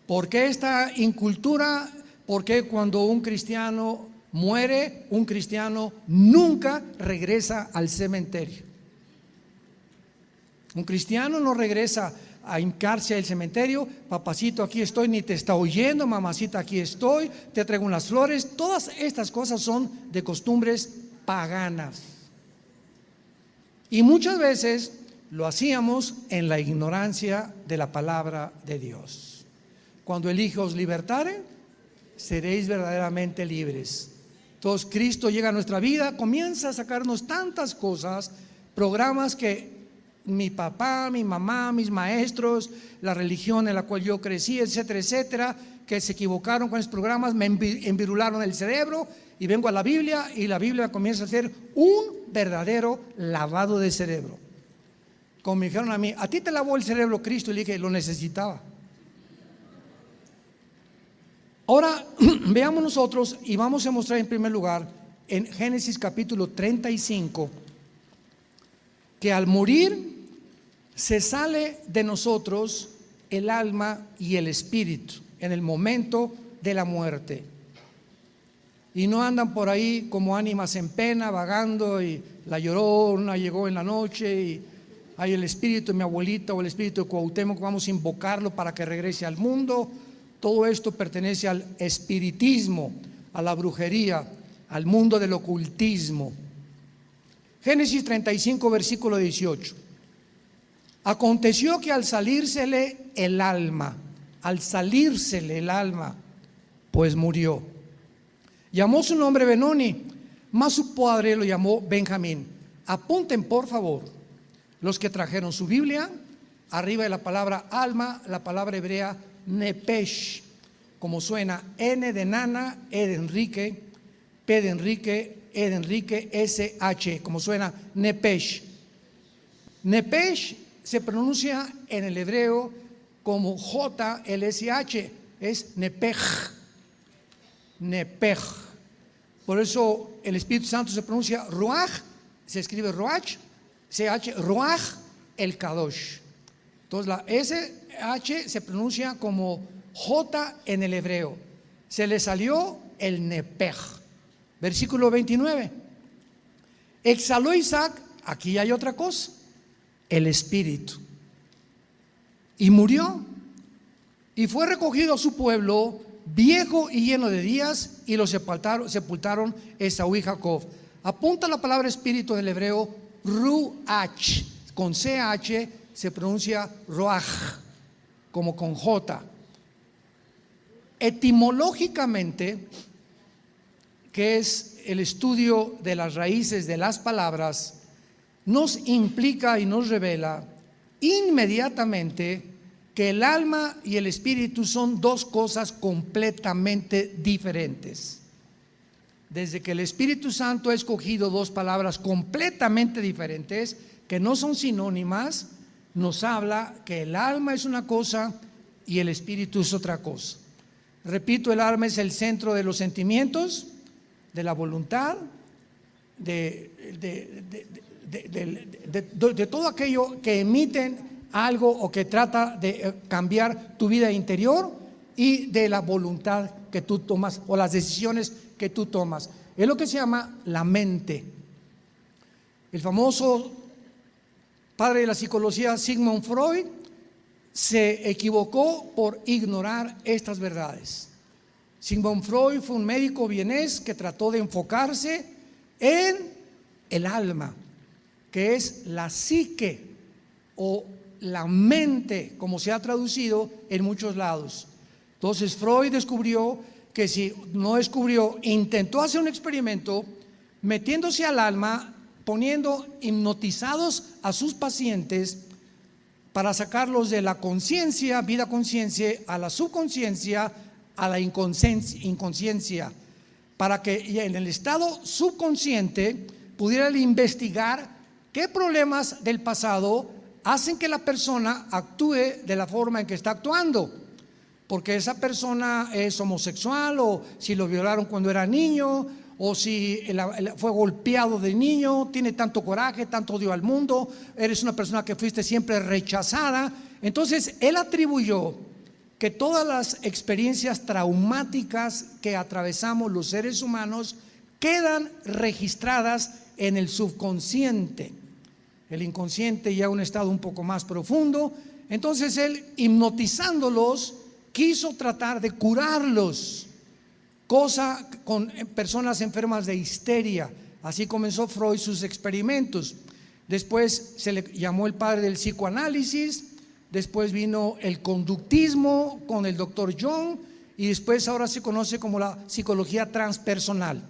¿Por qué esta incultura? Porque cuando un cristiano muere, un cristiano nunca regresa al cementerio. Un cristiano no regresa a hincarse al cementerio: papacito, aquí estoy, ni te está oyendo, mamacita, aquí estoy, te traigo unas flores. Todas estas cosas son de costumbres paganas. Y muchas veces lo hacíamos en la ignorancia de la palabra de Dios. Cuando el Hijo os libertare, seréis verdaderamente libres. Entonces Cristo llega a nuestra vida, comienza a sacarnos tantas cosas, programas que mi papá, mi mamá, mis maestros, la religión en la cual yo crecí, etcétera, etcétera, que se equivocaron con esos programas, me envirularon el cerebro, y vengo a la Biblia y la Biblia comienza a ser un verdadero lavado de cerebro. Como me dijeron a mí: ¿a ti te lavó el cerebro Cristo? Y le dije: lo necesitaba. Ahora veamos nosotros, y vamos a mostrar en primer lugar en Génesis capítulo 35, que al morir se sale de nosotros el alma y el espíritu en el momento de la muerte, y no andan por ahí como ánimas en pena vagando, y la Llorona llegó en la noche y hay el espíritu de mi abuelita o el espíritu de Cuauhtémoc, vamos a invocarlo para que regrese al mundo. Todo esto pertenece al espiritismo, a la brujería, al mundo del ocultismo. Génesis 35 versículo 18. Aconteció que al salírsele el alma, pues murió. Llamó su nombre Benoni, mas su padre lo llamó Benjamín. Apunten, por favor, los que trajeron su Biblia, arriba de la palabra alma, la palabra hebrea nepesh, como suena: N de nana, E de Enrique, P de Enrique, E de Enrique, S-H, como suena nepesh. Nepesh se pronuncia en el hebreo como J-L-S-H, es nepej, nepej. Por eso el Espíritu Santo se pronuncia Ruach, se escribe Ruach, CH, Ruach el Kadosh. Entonces la SH se pronuncia como J en el hebreo. Se le salió el nepej. Versículo 29. Exhaló Isaac, aquí hay otra cosa, el espíritu, y murió, y fue recogido a su pueblo, viejo y lleno de días, y lo sepultaron Esaú y Jacob. Apunta la palabra espíritu del hebreo Ruach, con CH se pronuncia Ruach, como con J. Etimológicamente, que es el estudio de las raíces de las palabras, nos implica y nos revela inmediatamente que el alma y el espíritu son dos cosas completamente diferentes. Desde que el Espíritu Santo ha escogido dos palabras completamente diferentes, que no son sinónimas, nos habla que el alma es una cosa y el espíritu es otra cosa. Repito, el alma es el centro de los sentimientos, de la voluntad, de todo aquello que emiten algo o que trata de cambiar tu vida interior, y de la voluntad que tú tomas o las decisiones que tú tomas. Es lo que se llama la mente. El famoso padre de la psicología Sigmund Freud se equivocó por ignorar estas verdades. Sigmund Freud fue un médico vienés que trató de enfocarse en el alma, que es la psique o la mente, como se ha traducido en muchos lados. Entonces Freud descubrió que intentó hacer un experimento metiéndose al alma, poniendo hipnotizados a sus pacientes para sacarlos de la conciencia, vida conciencia, a la subconsciencia, a la inconsciencia, para que en el estado subconsciente pudiera investigar qué problemas del pasado hacen que la persona actúe de la forma en que está actuando, porque esa persona es homosexual, o si lo violaron cuando era niño, o si fue golpeado de niño, tiene tanto coraje, tanto odio al mundo, eres una persona que fuiste siempre rechazada. Entonces él atribuyó que todas las experiencias traumáticas que atravesamos los seres humanos quedan registradas en el subconsciente. El inconsciente ya un estado un poco más profundo. Entonces él, hipnotizándolos, quiso tratar de curarlos, cosa con personas enfermas de histeria. Así comenzó Freud sus experimentos. Después se le llamó el padre del psicoanálisis, después vino el conductismo con el doctor Jung, y después ahora se conoce como la psicología transpersonal.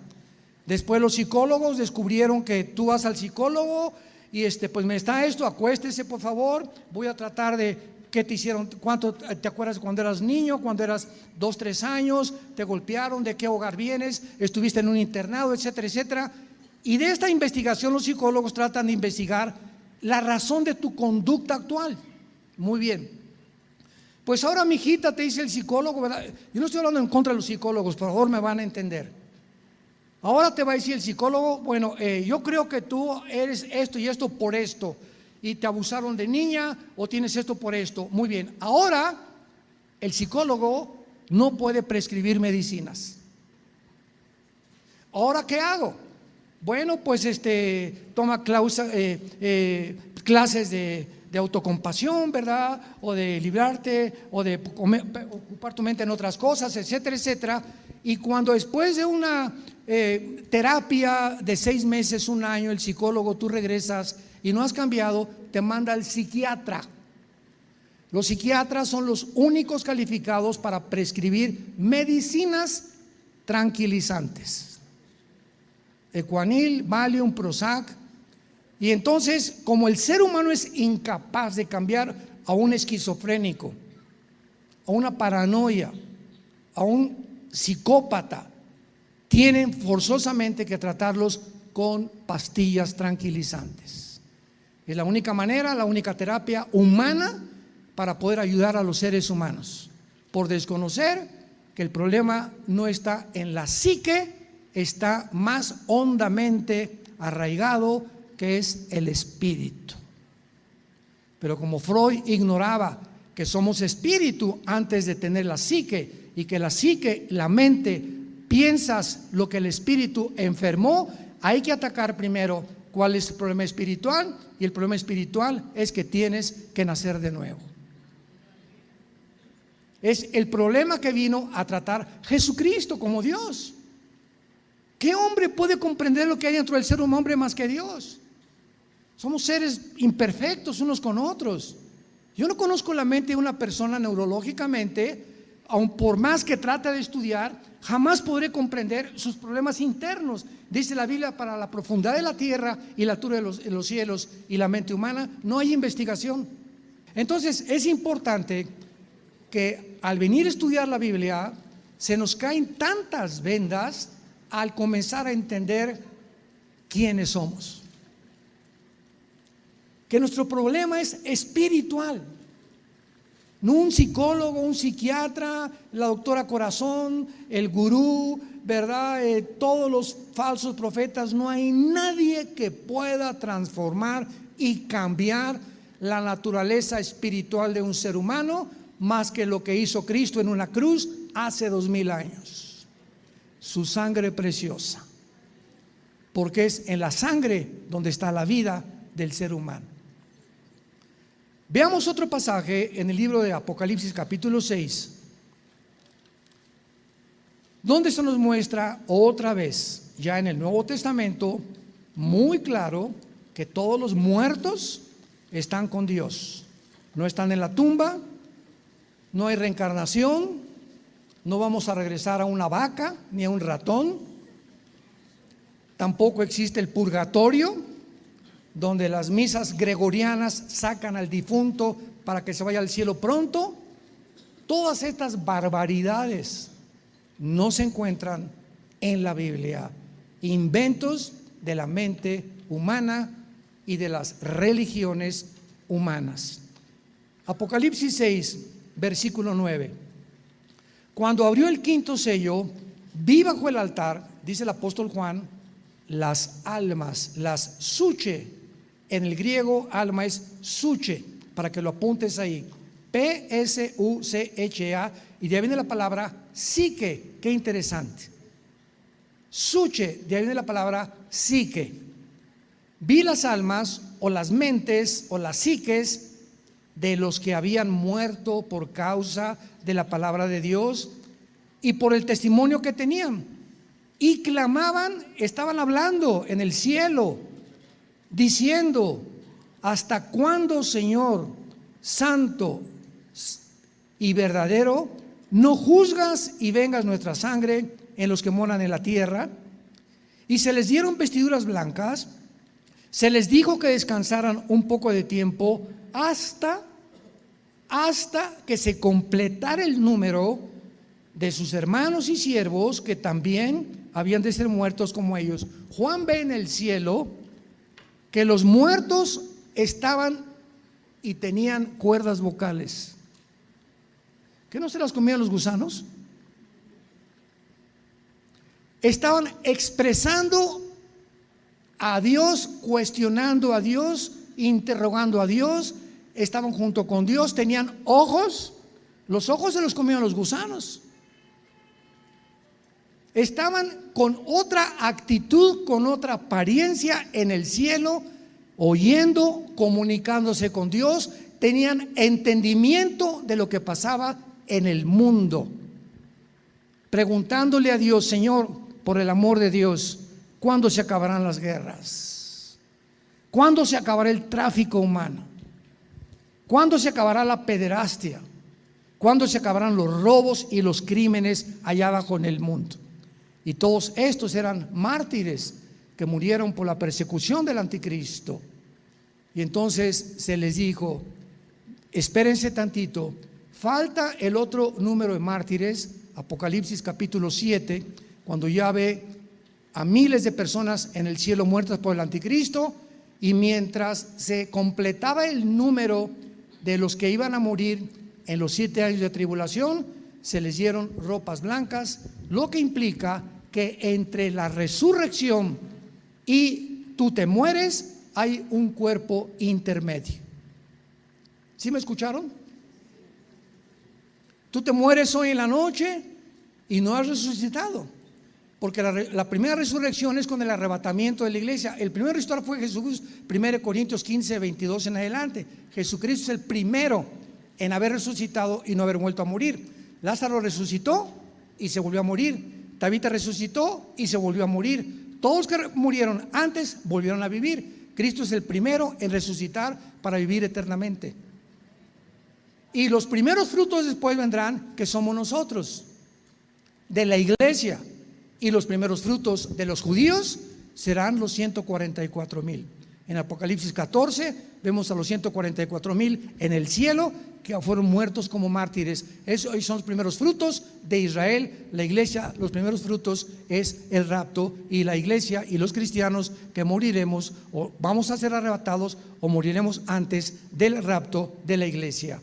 Después los psicólogos descubrieron que tú vas al psicólogo y pues me está esto, acuéstese por favor, voy a tratar de qué te hicieron, cuánto te acuerdas cuando eras niño, cuando eras 2, 3 años, te golpearon, de qué hogar vienes, estuviste en un internado, etcétera, etcétera. Y de esta investigación los psicólogos tratan de investigar la razón de tu conducta actual. Muy bien. Pues ahora, mijita, te dice el psicólogo, ¿verdad? Yo no estoy hablando en contra de los psicólogos, por favor, me van a entender. Ahora te va a decir el psicólogo, bueno, yo creo que tú eres esto y esto por esto, y te abusaron de niña, o tienes esto por esto. Muy bien, ahora el psicólogo no puede prescribir medicinas. ¿Ahora qué hago? Bueno, pues toma clases de autocompasión, ¿verdad? O de librarte, o de ocupar tu mente en otras cosas, etcétera, etcétera. Y cuando después de una terapia de 6 meses, 1 año, el psicólogo, tú regresas y no has cambiado, te manda al psiquiatra. Los psiquiatras son los únicos calificados para prescribir medicinas tranquilizantes: Ecuanil, Valium, Prozac, Y entonces, como el ser humano es incapaz de cambiar a un esquizofrénico, a una paranoia, a un psicópata, tienen forzosamente que tratarlos con pastillas tranquilizantes. Es la única manera, la única terapia humana para poder ayudar a los seres humanos, por desconocer que el problema no está en la psique, está más hondamente arraigado, que es el espíritu. Pero como Freud ignoraba que somos espíritu antes de tener la psique, y que la psique, la mente, piensas lo que el espíritu enfermó, hay que atacar primero cuál es el problema espiritual, y el problema espiritual es que tienes que nacer de nuevo. Es el problema que vino a tratar Jesucristo como Dios. ¿Qué hombre puede comprender lo que hay dentro del ser humano más que Dios? Somos seres imperfectos unos con otros. Yo no conozco la mente de una persona neurológicamente, aun por más que trate de estudiar, jamás podré comprender sus problemas internos. Dice la Biblia: para la profundidad de la tierra y la altura de los cielos y la mente humana no hay investigación. Entonces es importante que al venir a estudiar la Biblia se nos caen tantas vendas al comenzar a entender quiénes somos, que nuestro problema es espiritual. No un psicólogo, un psiquiatra, la doctora Corazón, el gurú, ¿verdad? Todos los falsos profetas. No hay nadie que pueda transformar y cambiar la naturaleza espiritual de un ser humano más que lo que hizo Cristo en una cruz hace 2000 años. Su sangre preciosa, porque es en la sangre donde está la vida del ser humano. Veamos otro pasaje en el libro de Apocalipsis capítulo 6, donde se nos muestra otra vez, ya en el Nuevo Testamento, muy claro que todos los muertos están con Dios. No están en la tumba, no hay reencarnación, no vamos a regresar a una vaca ni a un ratón, tampoco existe el purgatorio, donde las misas gregorianas sacan al difunto para que se vaya al cielo pronto. Todas estas barbaridades no se encuentran en la Biblia, inventos de la mente humana y de las religiones humanas. Apocalipsis 6, versículo 9. Cuando abrió el quinto sello, vi bajo el altar, dice el apóstol Juan, las almas, las suche. En el griego alma es suche, para que lo apuntes ahí, P-S-U-C-H-A, y de ahí viene la palabra psique. Qué interesante. Suche, de ahí viene la palabra psique. Vi las almas o las mentes o las psiques de los que habían muerto por causa de la palabra de Dios y por el testimonio que tenían, y clamaban, estaban hablando en el cielo, diciendo: ¿hasta cuándo, Señor santo y verdadero, no juzgas y vengas nuestra sangre en los que moran en la tierra? Y se les dieron vestiduras blancas, se les dijo que descansaran un poco de tiempo hasta que se completara el número de sus hermanos y siervos que también habían de ser muertos como ellos. Juan ve en el cielo que los muertos estaban y tenían cuerdas vocales. ¿Qué no se las comían los gusanos? Estaban expresando a Dios, cuestionando a Dios, interrogando a Dios, estaban junto con Dios, tenían ojos, los ojos se los comían los gusanos. Estaban con otra actitud, con otra apariencia en el cielo, oyendo, comunicándose con Dios, tenían entendimiento de lo que pasaba en el mundo, preguntándole a Dios: Señor, por el amor de Dios, ¿cuándo se acabarán las guerras? ¿Cuándo se acabará el tráfico humano? ¿Cuándo se acabará la pederastia? ¿Cuándo se acabarán los robos y los crímenes allá abajo en el mundo? Y todos estos eran mártires que murieron por la persecución del anticristo. Y entonces se les dijo: espérense tantito, falta el otro número de mártires. Apocalipsis capítulo 7, cuando ya ve a miles de personas en el cielo muertas por el anticristo, y mientras se completaba el número de los que iban a morir en los 7 años de tribulación, se les dieron ropas blancas, lo que implica que entre la resurrección y tú te mueres hay un cuerpo intermedio. ¿Sí me escucharon? Tú te mueres hoy en la noche y no has resucitado, porque la primera resurrección es con el arrebatamiento de la iglesia. El primer resucitado fue Jesús. 1 Corintios 15, 22 en adelante. Jesucristo es el primero en haber resucitado y no haber vuelto a morir. Lázaro resucitó y se volvió a morir. Tabita resucitó y se volvió a morir. Todos los que murieron antes volvieron a vivir. Cristo es el primero en resucitar para vivir eternamente. Y los primeros frutos después vendrán, que somos nosotros, de la iglesia. Y los primeros frutos de los judíos serán los 144,000. En Apocalipsis 14 vemos a los 144,000 en el cielo, que fueron muertos como mártires. Esos son los primeros frutos de Israel. La iglesia, los primeros frutos es el rapto, y la iglesia y los cristianos que moriremos, o vamos a ser arrebatados o moriremos antes del rapto de la iglesia.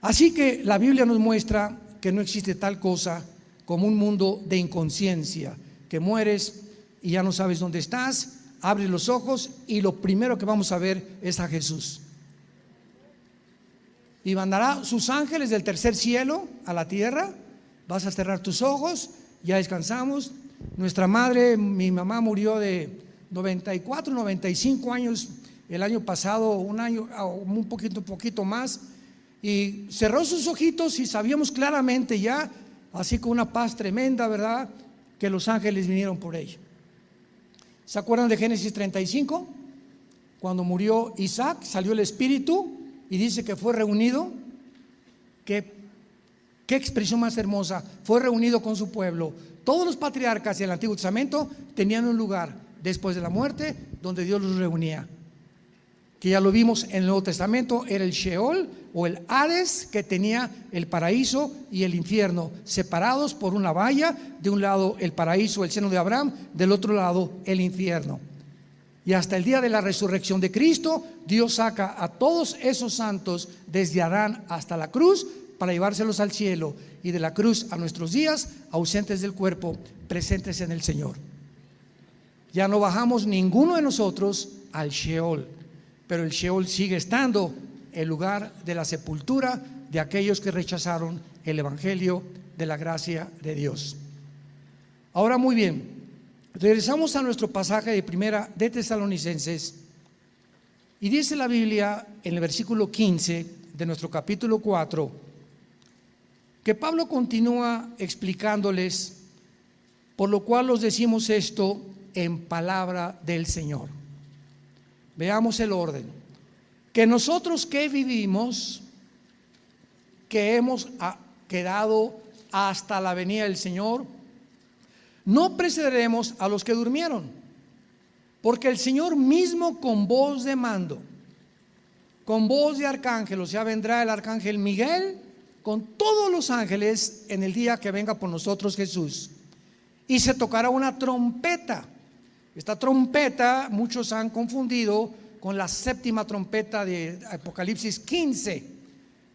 Así que la Biblia nos muestra que no existe tal cosa como un mundo de inconsciencia, que mueres y ya no sabes dónde estás, abres los ojos y lo primero que vamos a ver es a Jesús. Y mandará sus ángeles del tercer cielo a la tierra. Vas a cerrar tus ojos, ya descansamos. Nuestra madre, mi mamá, murió de 94, 95 años el año pasado, un año, un poquito más, y cerró sus ojitos y sabíamos claramente ya, así con una paz tremenda, ¿verdad?, que los ángeles vinieron por ella. ¿Se acuerdan de Génesis 35? Cuando murió Isaac, salió el espíritu y dice que fue reunido. Qué expresión más hermosa. Fue reunido con su pueblo. Todos los patriarcas del Antiguo Testamento tenían un lugar después de la muerte donde Dios los reunía, que ya lo vimos en el Nuevo Testamento. Era el Sheol o el Hades, que tenía el paraíso y el infierno separados por una valla. De un lado el paraíso, el seno de Abraham, del otro lado el infierno. Y hasta el día de la resurrección de Cristo, Dios saca a todos esos santos desde Adán hasta la cruz para llevárselos al cielo, y de la cruz a nuestros días, ausentes del cuerpo, presentes en el Señor. Ya no bajamos ninguno de nosotros al Sheol, pero el Sheol sigue estando el lugar de la sepultura de aquellos que rechazaron el evangelio de la gracia de Dios. Ahora, muy bien, regresamos a nuestro pasaje de primera de Tesalonicenses, y dice la Biblia en el versículo 15 de nuestro capítulo 4 que Pablo continúa explicándoles: por lo cual os decimos esto en palabra del Señor. Veamos el orden. Que nosotros que vivimos, que hemos quedado hasta la venida del Señor, no precederemos a los que durmieron, porque el Señor mismo, con voz de mando, con voz de arcángel, o sea, vendrá el arcángel Miguel con todos los ángeles en el día que venga por nosotros Jesús, y se tocará una trompeta. Esta trompeta muchos han confundido con la séptima trompeta de Apocalipsis 15,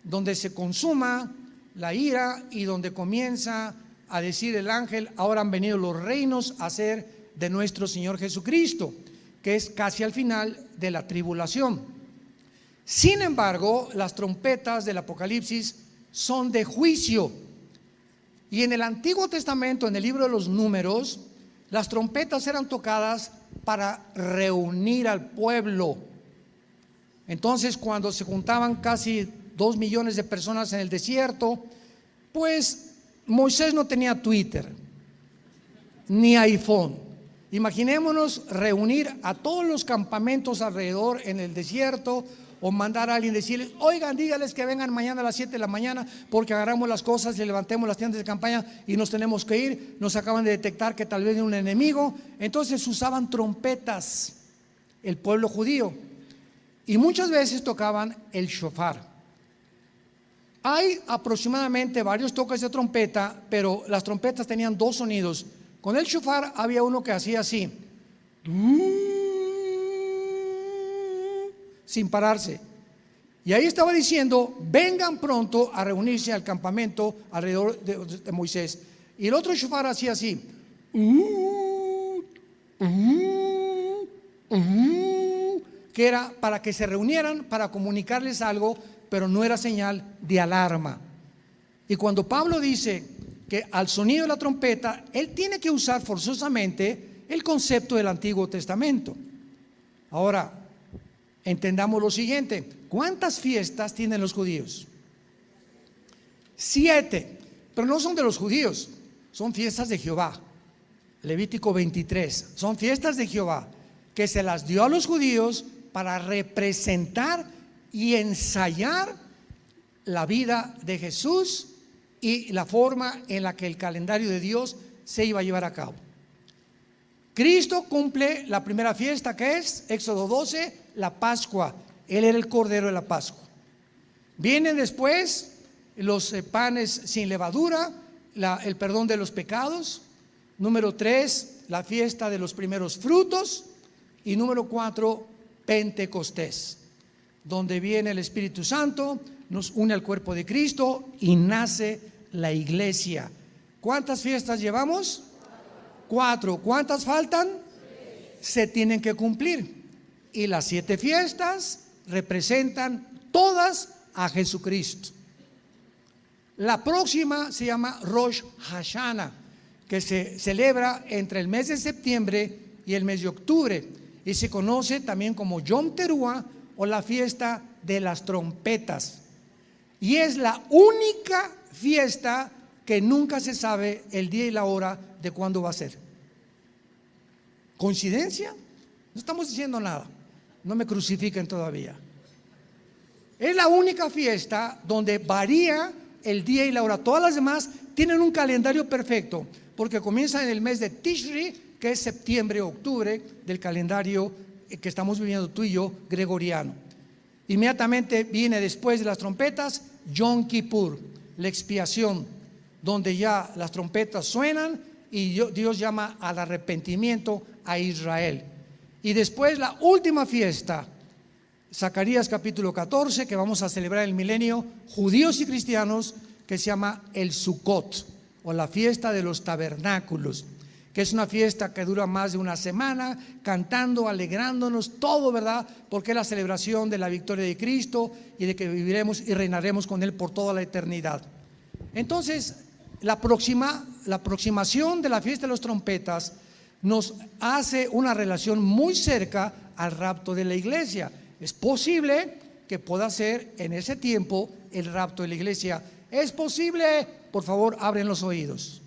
donde se consuma la ira y donde comienza a decir el ángel: ahora han venido los reinos a ser de nuestro Señor Jesucristo, que es casi al final de la tribulación. Sin embargo, las trompetas del Apocalipsis son de juicio, y en el Antiguo Testamento, en el libro de los Números, las trompetas eran tocadas para reunir al pueblo. Entonces, cuando se juntaban casi 2 millones de personas en el desierto, pues Moisés no tenía Twitter ni iPhone. Imaginémonos reunir a todos los campamentos alrededor en el desierto, o mandar a alguien decirles, oigan, dígales que vengan mañana a las 7 de la mañana porque agarramos las cosas y levantemos las tiendas de campaña y nos tenemos que ir. Nos acaban de detectar que tal vez hay un enemigo. Entonces usaban trompetas el pueblo judío y muchas veces tocaban el shofar. Hay aproximadamente varios toques de trompeta, pero las trompetas tenían dos sonidos. Con el shofar había uno que hacía así, sin pararse. Y ahí estaba diciendo, vengan pronto a reunirse al campamento alrededor de Moisés. Y el otro shofar hacía así, que era para que se reunieran, para comunicarles algo, pero no era señal de alarma. Y cuando Pablo dice que al sonido de la trompeta, él tiene que usar forzosamente el concepto del Antiguo Testamento. Ahora, entendamos lo siguiente: ¿cuántas fiestas tienen los judíos? 7, pero no son de los judíos, son fiestas de Jehová. Levítico 23, son fiestas de Jehová que se las dio a los judíos para representar y ensayar la vida de Jesús y la forma en la que el calendario de Dios se iba a llevar a cabo. Cristo cumple la primera fiesta, que es Éxodo 12, la Pascua. Él era el Cordero de la Pascua. Vienen después los panes sin levadura, el perdón de los pecados. Número 3, la fiesta de los primeros frutos. Y número 4, Pentecostés, donde viene el Espíritu Santo, nos une al cuerpo de Cristo y nace la iglesia. ¿Cuántas fiestas llevamos? 4. ¿Cuántas faltan? 6. Se tienen que cumplir. Y las 7 fiestas representan todas a Jesucristo. La próxima se llama Rosh Hashanah, que se celebra entre el mes de septiembre y el mes de octubre, y se conoce también como Yom Teruah, o la fiesta de las trompetas. Y es la única fiesta que nunca se sabe el día y la hora de cuándo va a ser. ¿Coincidencia? No estamos diciendo nada. No me crucifiquen todavía. Es la única fiesta donde varía el día y la hora. Todas las demás tienen un calendario perfecto, porque comienza en el mes de Tishri, que es septiembre o octubre del calendario que estamos viviendo tú y yo, gregoriano. Inmediatamente viene, después de las trompetas, Yom Kippur, la expiación, donde ya las trompetas suenan y Dios llama al arrepentimiento a Israel. Y después la última fiesta, Zacarías capítulo 14, que vamos a celebrar el milenio, judíos y cristianos, que se llama el Sukkot, o la fiesta de los tabernáculos, que es una fiesta que dura más de una semana, cantando, alegrándonos, todo, ¿verdad? Porque es la celebración de la victoria de Cristo y de que viviremos y reinaremos con Él por toda la eternidad. Entonces, la aproximación de la fiesta de las trompetas nos hace una relación muy cerca al rapto de la iglesia. Es posible que pueda ser en ese tiempo el rapto de la iglesia. ¿Es posible? Por favor, abren los oídos.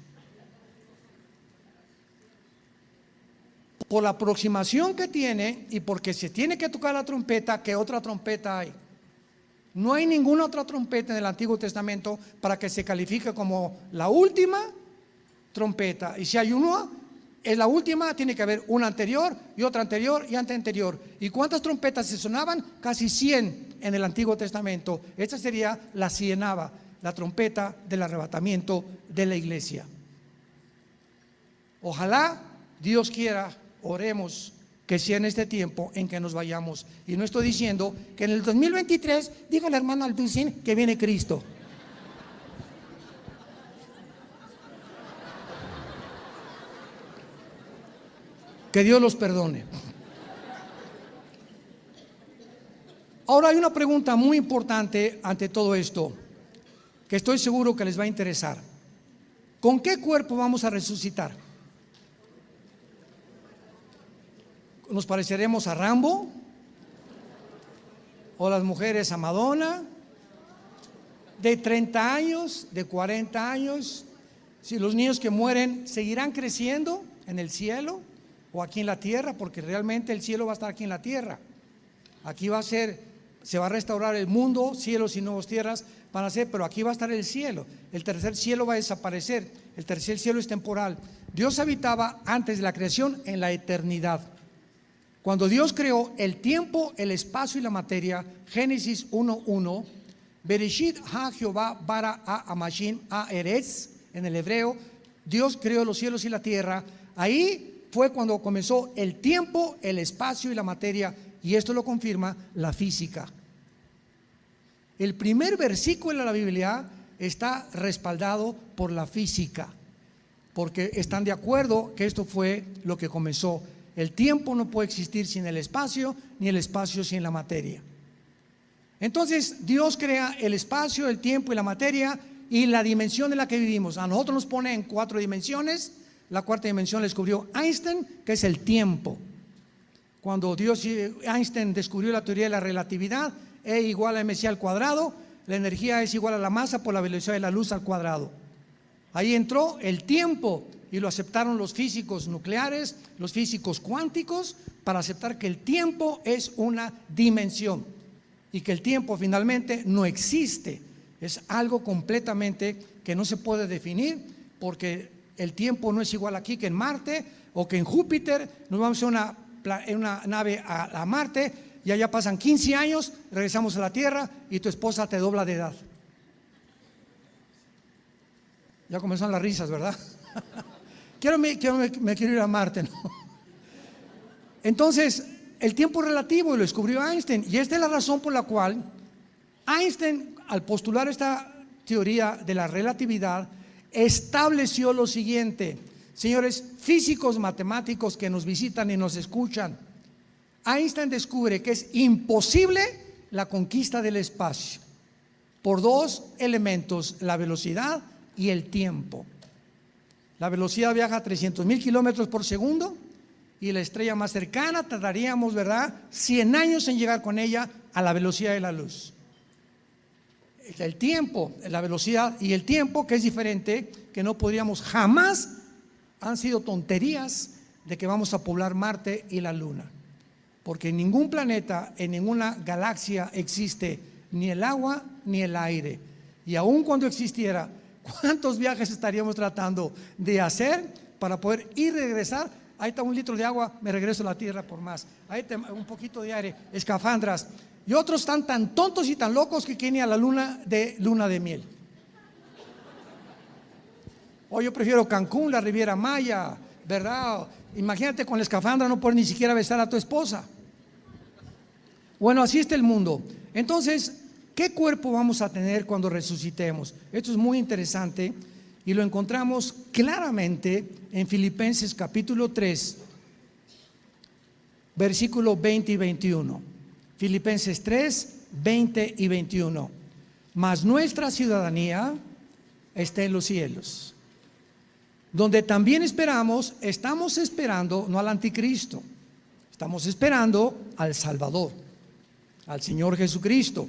Por la aproximación que tiene y porque se tiene que tocar la trompeta, ¿qué otra trompeta hay? No hay ninguna otra trompeta en el Antiguo Testamento para que se califique como la última trompeta. Y si hay una, es la última, tiene que haber una anterior y otra anterior y anterior. ¿Y cuántas trompetas se sonaban? Casi 100 en el Antiguo Testamento. Esta sería la 100ª, la trompeta del arrebatamiento de la iglesia. Ojalá Dios quiera, oremos que sea en este tiempo en que nos vayamos. Y no estoy diciendo que en el 2023 diga el hermano Alducin que viene Cristo. Que Dios los perdone. Ahora hay una pregunta muy importante ante todo esto, que estoy seguro que les va a interesar. ¿Con qué cuerpo vamos a resucitar? ¿Nos pareceremos a Rambo? ¿O las mujeres a Madonna? ¿De 30 años? ¿De 40 años? Si los niños que mueren seguirán creciendo en el cielo o aquí en la tierra, porque realmente el cielo va a estar aquí en la tierra. Aquí va a ser se va a restaurar el mundo, cielos y nuevas tierras van a ser, pero aquí va a estar el cielo. El tercer cielo va a desaparecer. El tercer cielo es temporal. Dios habitaba antes de la creación en la eternidad. Cuando Dios creó el tiempo, el espacio y la materia, Génesis 1:1, Bereshit ha Jehová bara a Amashin a Eretz, en el hebreo, Dios creó los cielos y la tierra. Ahí fue cuando comenzó el tiempo, el espacio y la materia, y esto lo confirma la física. El primer versículo de la Biblia está respaldado por la física, porque están de acuerdo que esto fue lo que comenzó. El tiempo no puede existir sin el espacio, ni el espacio sin la materia. Entonces Dios crea el espacio, el tiempo y la materia y la dimensión en la que vivimos. A nosotros nos pone en 4 dimensiones. La cuarta dimensión la descubrió Einstein, que es el tiempo. Cuando Einstein descubrió la teoría de la relatividad, E igual a mc al cuadrado, la energía es igual a la masa por la velocidad de la luz al cuadrado. Ahí entró el tiempo y lo aceptaron los físicos nucleares, los físicos cuánticos, para aceptar que el tiempo es una dimensión y que el tiempo finalmente no existe. Es algo completamente que no se puede definir, porque el tiempo no es igual aquí que en Marte o que en Júpiter. Nos vamos en una nave a Marte y allá pasan 15 años, regresamos a la Tierra y tu esposa te dobla de edad. Ya comenzaron las risas, ¿verdad? me quiero ir a Marte, ¿no? Entonces, el tiempo es relativo y lo descubrió Einstein, y esta es la razón por la cual Einstein, al postular esta teoría de la relatividad, estableció lo siguiente. Señores físicos, matemáticos que nos visitan y nos escuchan, Einstein descubre que es imposible la conquista del espacio por 2 elementos: la velocidad y el tiempo. La velocidad viaja a 300,000 kilómetros por segundo, y la estrella más cercana tardaríamos, ¿verdad?, 100 años en llegar con ella a la velocidad de la luz. El tiempo, la velocidad y el tiempo, que es diferente, que no podríamos jamás, han sido tonterías de que vamos a poblar Marte y la Luna, porque en ningún planeta, en ninguna galaxia existe ni el agua ni el aire. Y aun cuando existiera, ¿cuántos viajes estaríamos tratando de hacer para poder ir y regresar? Ahí está 1 litro de agua, me regreso a la Tierra por más. Ahí está un poquito de aire, escafandras. Y otros están tan tontos y tan locos que quieren ir a la luna de miel. O yo prefiero Cancún, la Riviera Maya, ¿verdad? Imagínate con la escafandra no poder ni siquiera besar a tu esposa. Bueno, así está el mundo. Entonces, ¿qué cuerpo vamos a tener cuando resucitemos? Esto es muy interesante y lo encontramos claramente en Filipenses capítulo 3, versículos 20 y 21. Filipenses 3, 20 y 21. Mas nuestra ciudadanía está en los cielos, donde también estamos esperando no al anticristo, estamos esperando al Salvador, al Señor Jesucristo,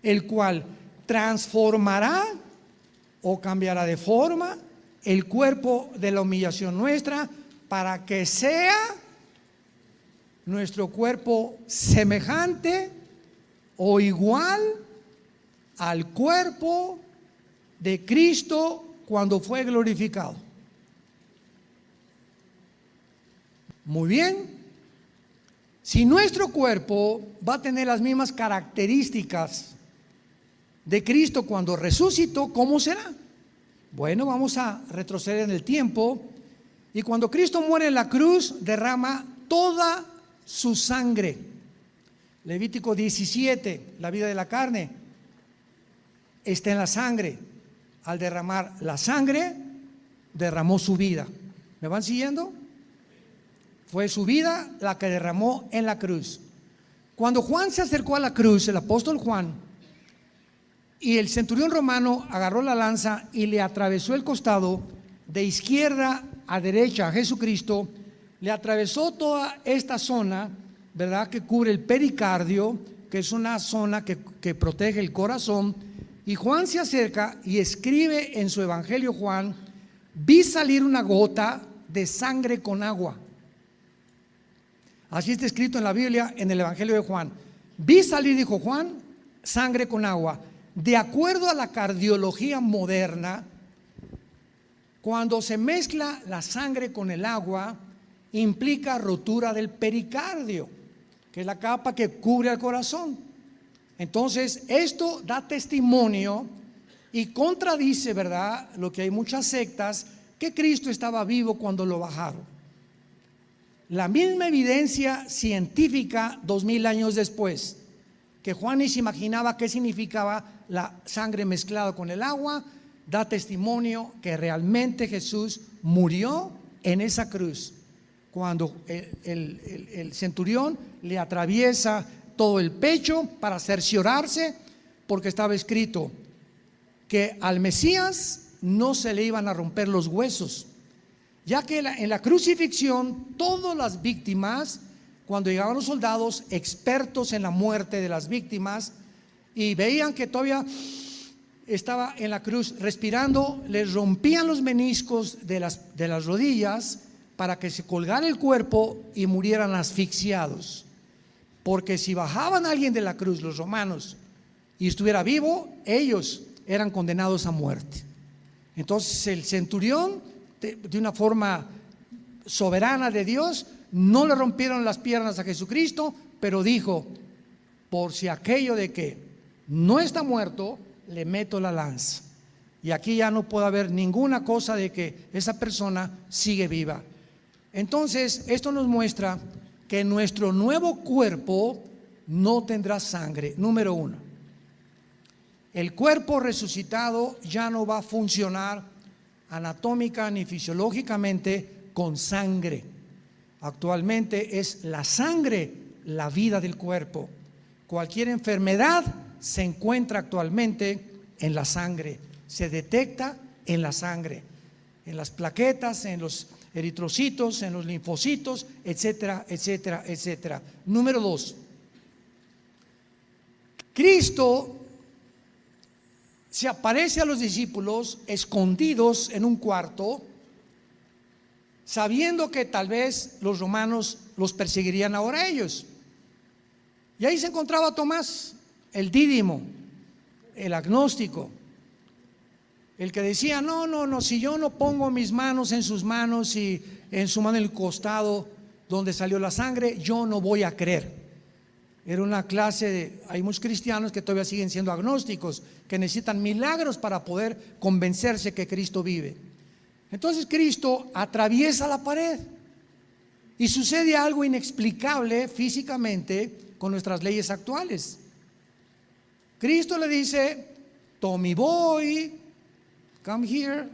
el cual transformará o cambiará de forma el cuerpo de la humillación nuestra, para que sea nuestro cuerpo semejante o igual al cuerpo de Cristo cuando fue glorificado. Muy bien. Si nuestro cuerpo va a tener las mismas características de Cristo cuando resucitó, ¿cómo será? Bueno, vamos a retroceder en el tiempo, y cuando Cristo muere en la cruz, derrama toda su sangre. Levítico 17, la vida de la carne está en la sangre. Al derramar la sangre, derramó su vida. ¿Me van siguiendo? Fue su vida la que derramó en la cruz. Cuando Juan se acercó a la cruz, el apóstol Juan, y el centurión romano agarró la lanza y le atravesó el costado de izquierda a derecha a Jesucristo, le atravesó toda esta zona, ¿verdad?, que cubre el pericardio, que es una zona que protege el corazón. Y Juan se acerca y escribe en su evangelio Juan: vi salir una gota de sangre con agua. Así está escrito en la Biblia, en el evangelio de Juan. vi salir, dijo Juan, sangre con agua. De acuerdo a la cardiología moderna, cuando se mezcla la sangre con el agua, implica rotura del pericardio, que es la capa que cubre al corazón. Entonces, esto da testimonio y contradice, ¿verdad?, lo que hay muchas sectas, que Cristo estaba vivo cuando lo bajaron. La misma evidencia científica 2000 años después, que Juan ni se imaginaba qué significaba la sangre mezclada con el agua, da testimonio que realmente Jesús murió en esa cruz. Cuando el centurión le atraviesa todo el pecho para cerciorarse, porque estaba escrito que al Mesías no se le iban a romper los huesos, ya que en la crucifixión todas las víctimas, cuando llegaban los soldados expertos en la muerte de las víctimas y veían que todavía estaba en la cruz respirando, les rompían los meniscos de las rodillas para que se colgara el cuerpo y murieran asfixiados. Porque si bajaban a alguien de la cruz, los romanos, y estuviera vivo, ellos eran condenados a muerte. Entonces el centurión, de una forma soberana de Dios, no le rompieron las piernas a Jesucristo, pero dijo: por si aquello de que no está muerto, le meto la lanza. Y aquí ya no puede haber ninguna cosa de que esa persona sigue viva. Entonces, esto nos muestra que nuestro nuevo cuerpo no tendrá sangre. Número uno, el cuerpo resucitado ya no va a funcionar anatómica ni fisiológicamente con sangre. Actualmente es la sangre la vida del cuerpo. Cualquier enfermedad se encuentra actualmente en la sangre, se detecta en la sangre, en las plaquetas, en los eritrocitos, en los linfocitos, etcétera, etcétera, etcétera. Número dos, Cristo se aparece a los discípulos escondidos en un cuarto, sabiendo que tal vez los romanos los perseguirían ahora a ellos. Y ahí se encontraba Tomás, el dídimo, el agnóstico, el que decía: no, si yo no pongo mis manos en sus manos y en su mano en el costado donde salió la sangre, yo no voy a creer. Era una clase de, hay muchos cristianos que todavía siguen siendo agnósticos, que necesitan milagros para poder convencerse que Cristo vive. Entonces Cristo atraviesa la pared y sucede algo inexplicable físicamente con nuestras leyes actuales. Cristo le dice: Tommy boy, come here.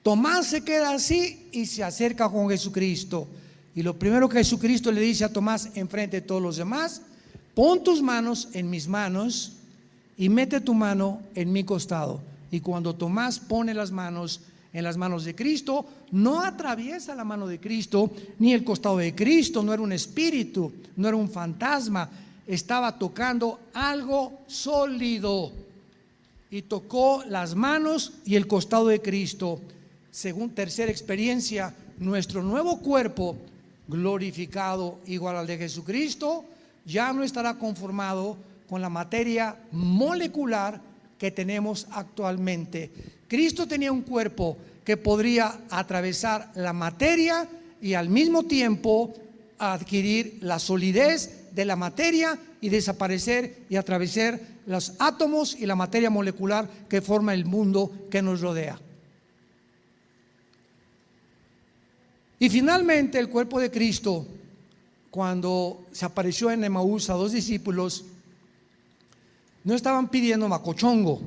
Tomás se queda así y se acerca con Jesucristo. Y lo primero que Jesucristo le dice a Tomás enfrente de todos los demás: pon tus manos en mis manos y mete tu mano en mi costado. Y cuando Tomás pone las manos en las manos de Cristo, no atraviesa la mano de Cristo ni el costado de Cristo. No era un espíritu, no era un fantasma, estaba tocando algo sólido. Y tocó las manos y el costado de Cristo. Según tercera experiencia, nuestro nuevo cuerpo glorificado igual al de Jesucristo ya no estará conformado con la materia molecular que tenemos actualmente. Cristo tenía un cuerpo que podría atravesar la materia y al mismo tiempo adquirir la solidez de la materia y desaparecer y atravesar los átomos y la materia molecular que forma el mundo que nos rodea. Y finalmente el cuerpo de Cristo, cuando se apareció en Emaús a dos discípulos, no estaban pidiendo macochongo,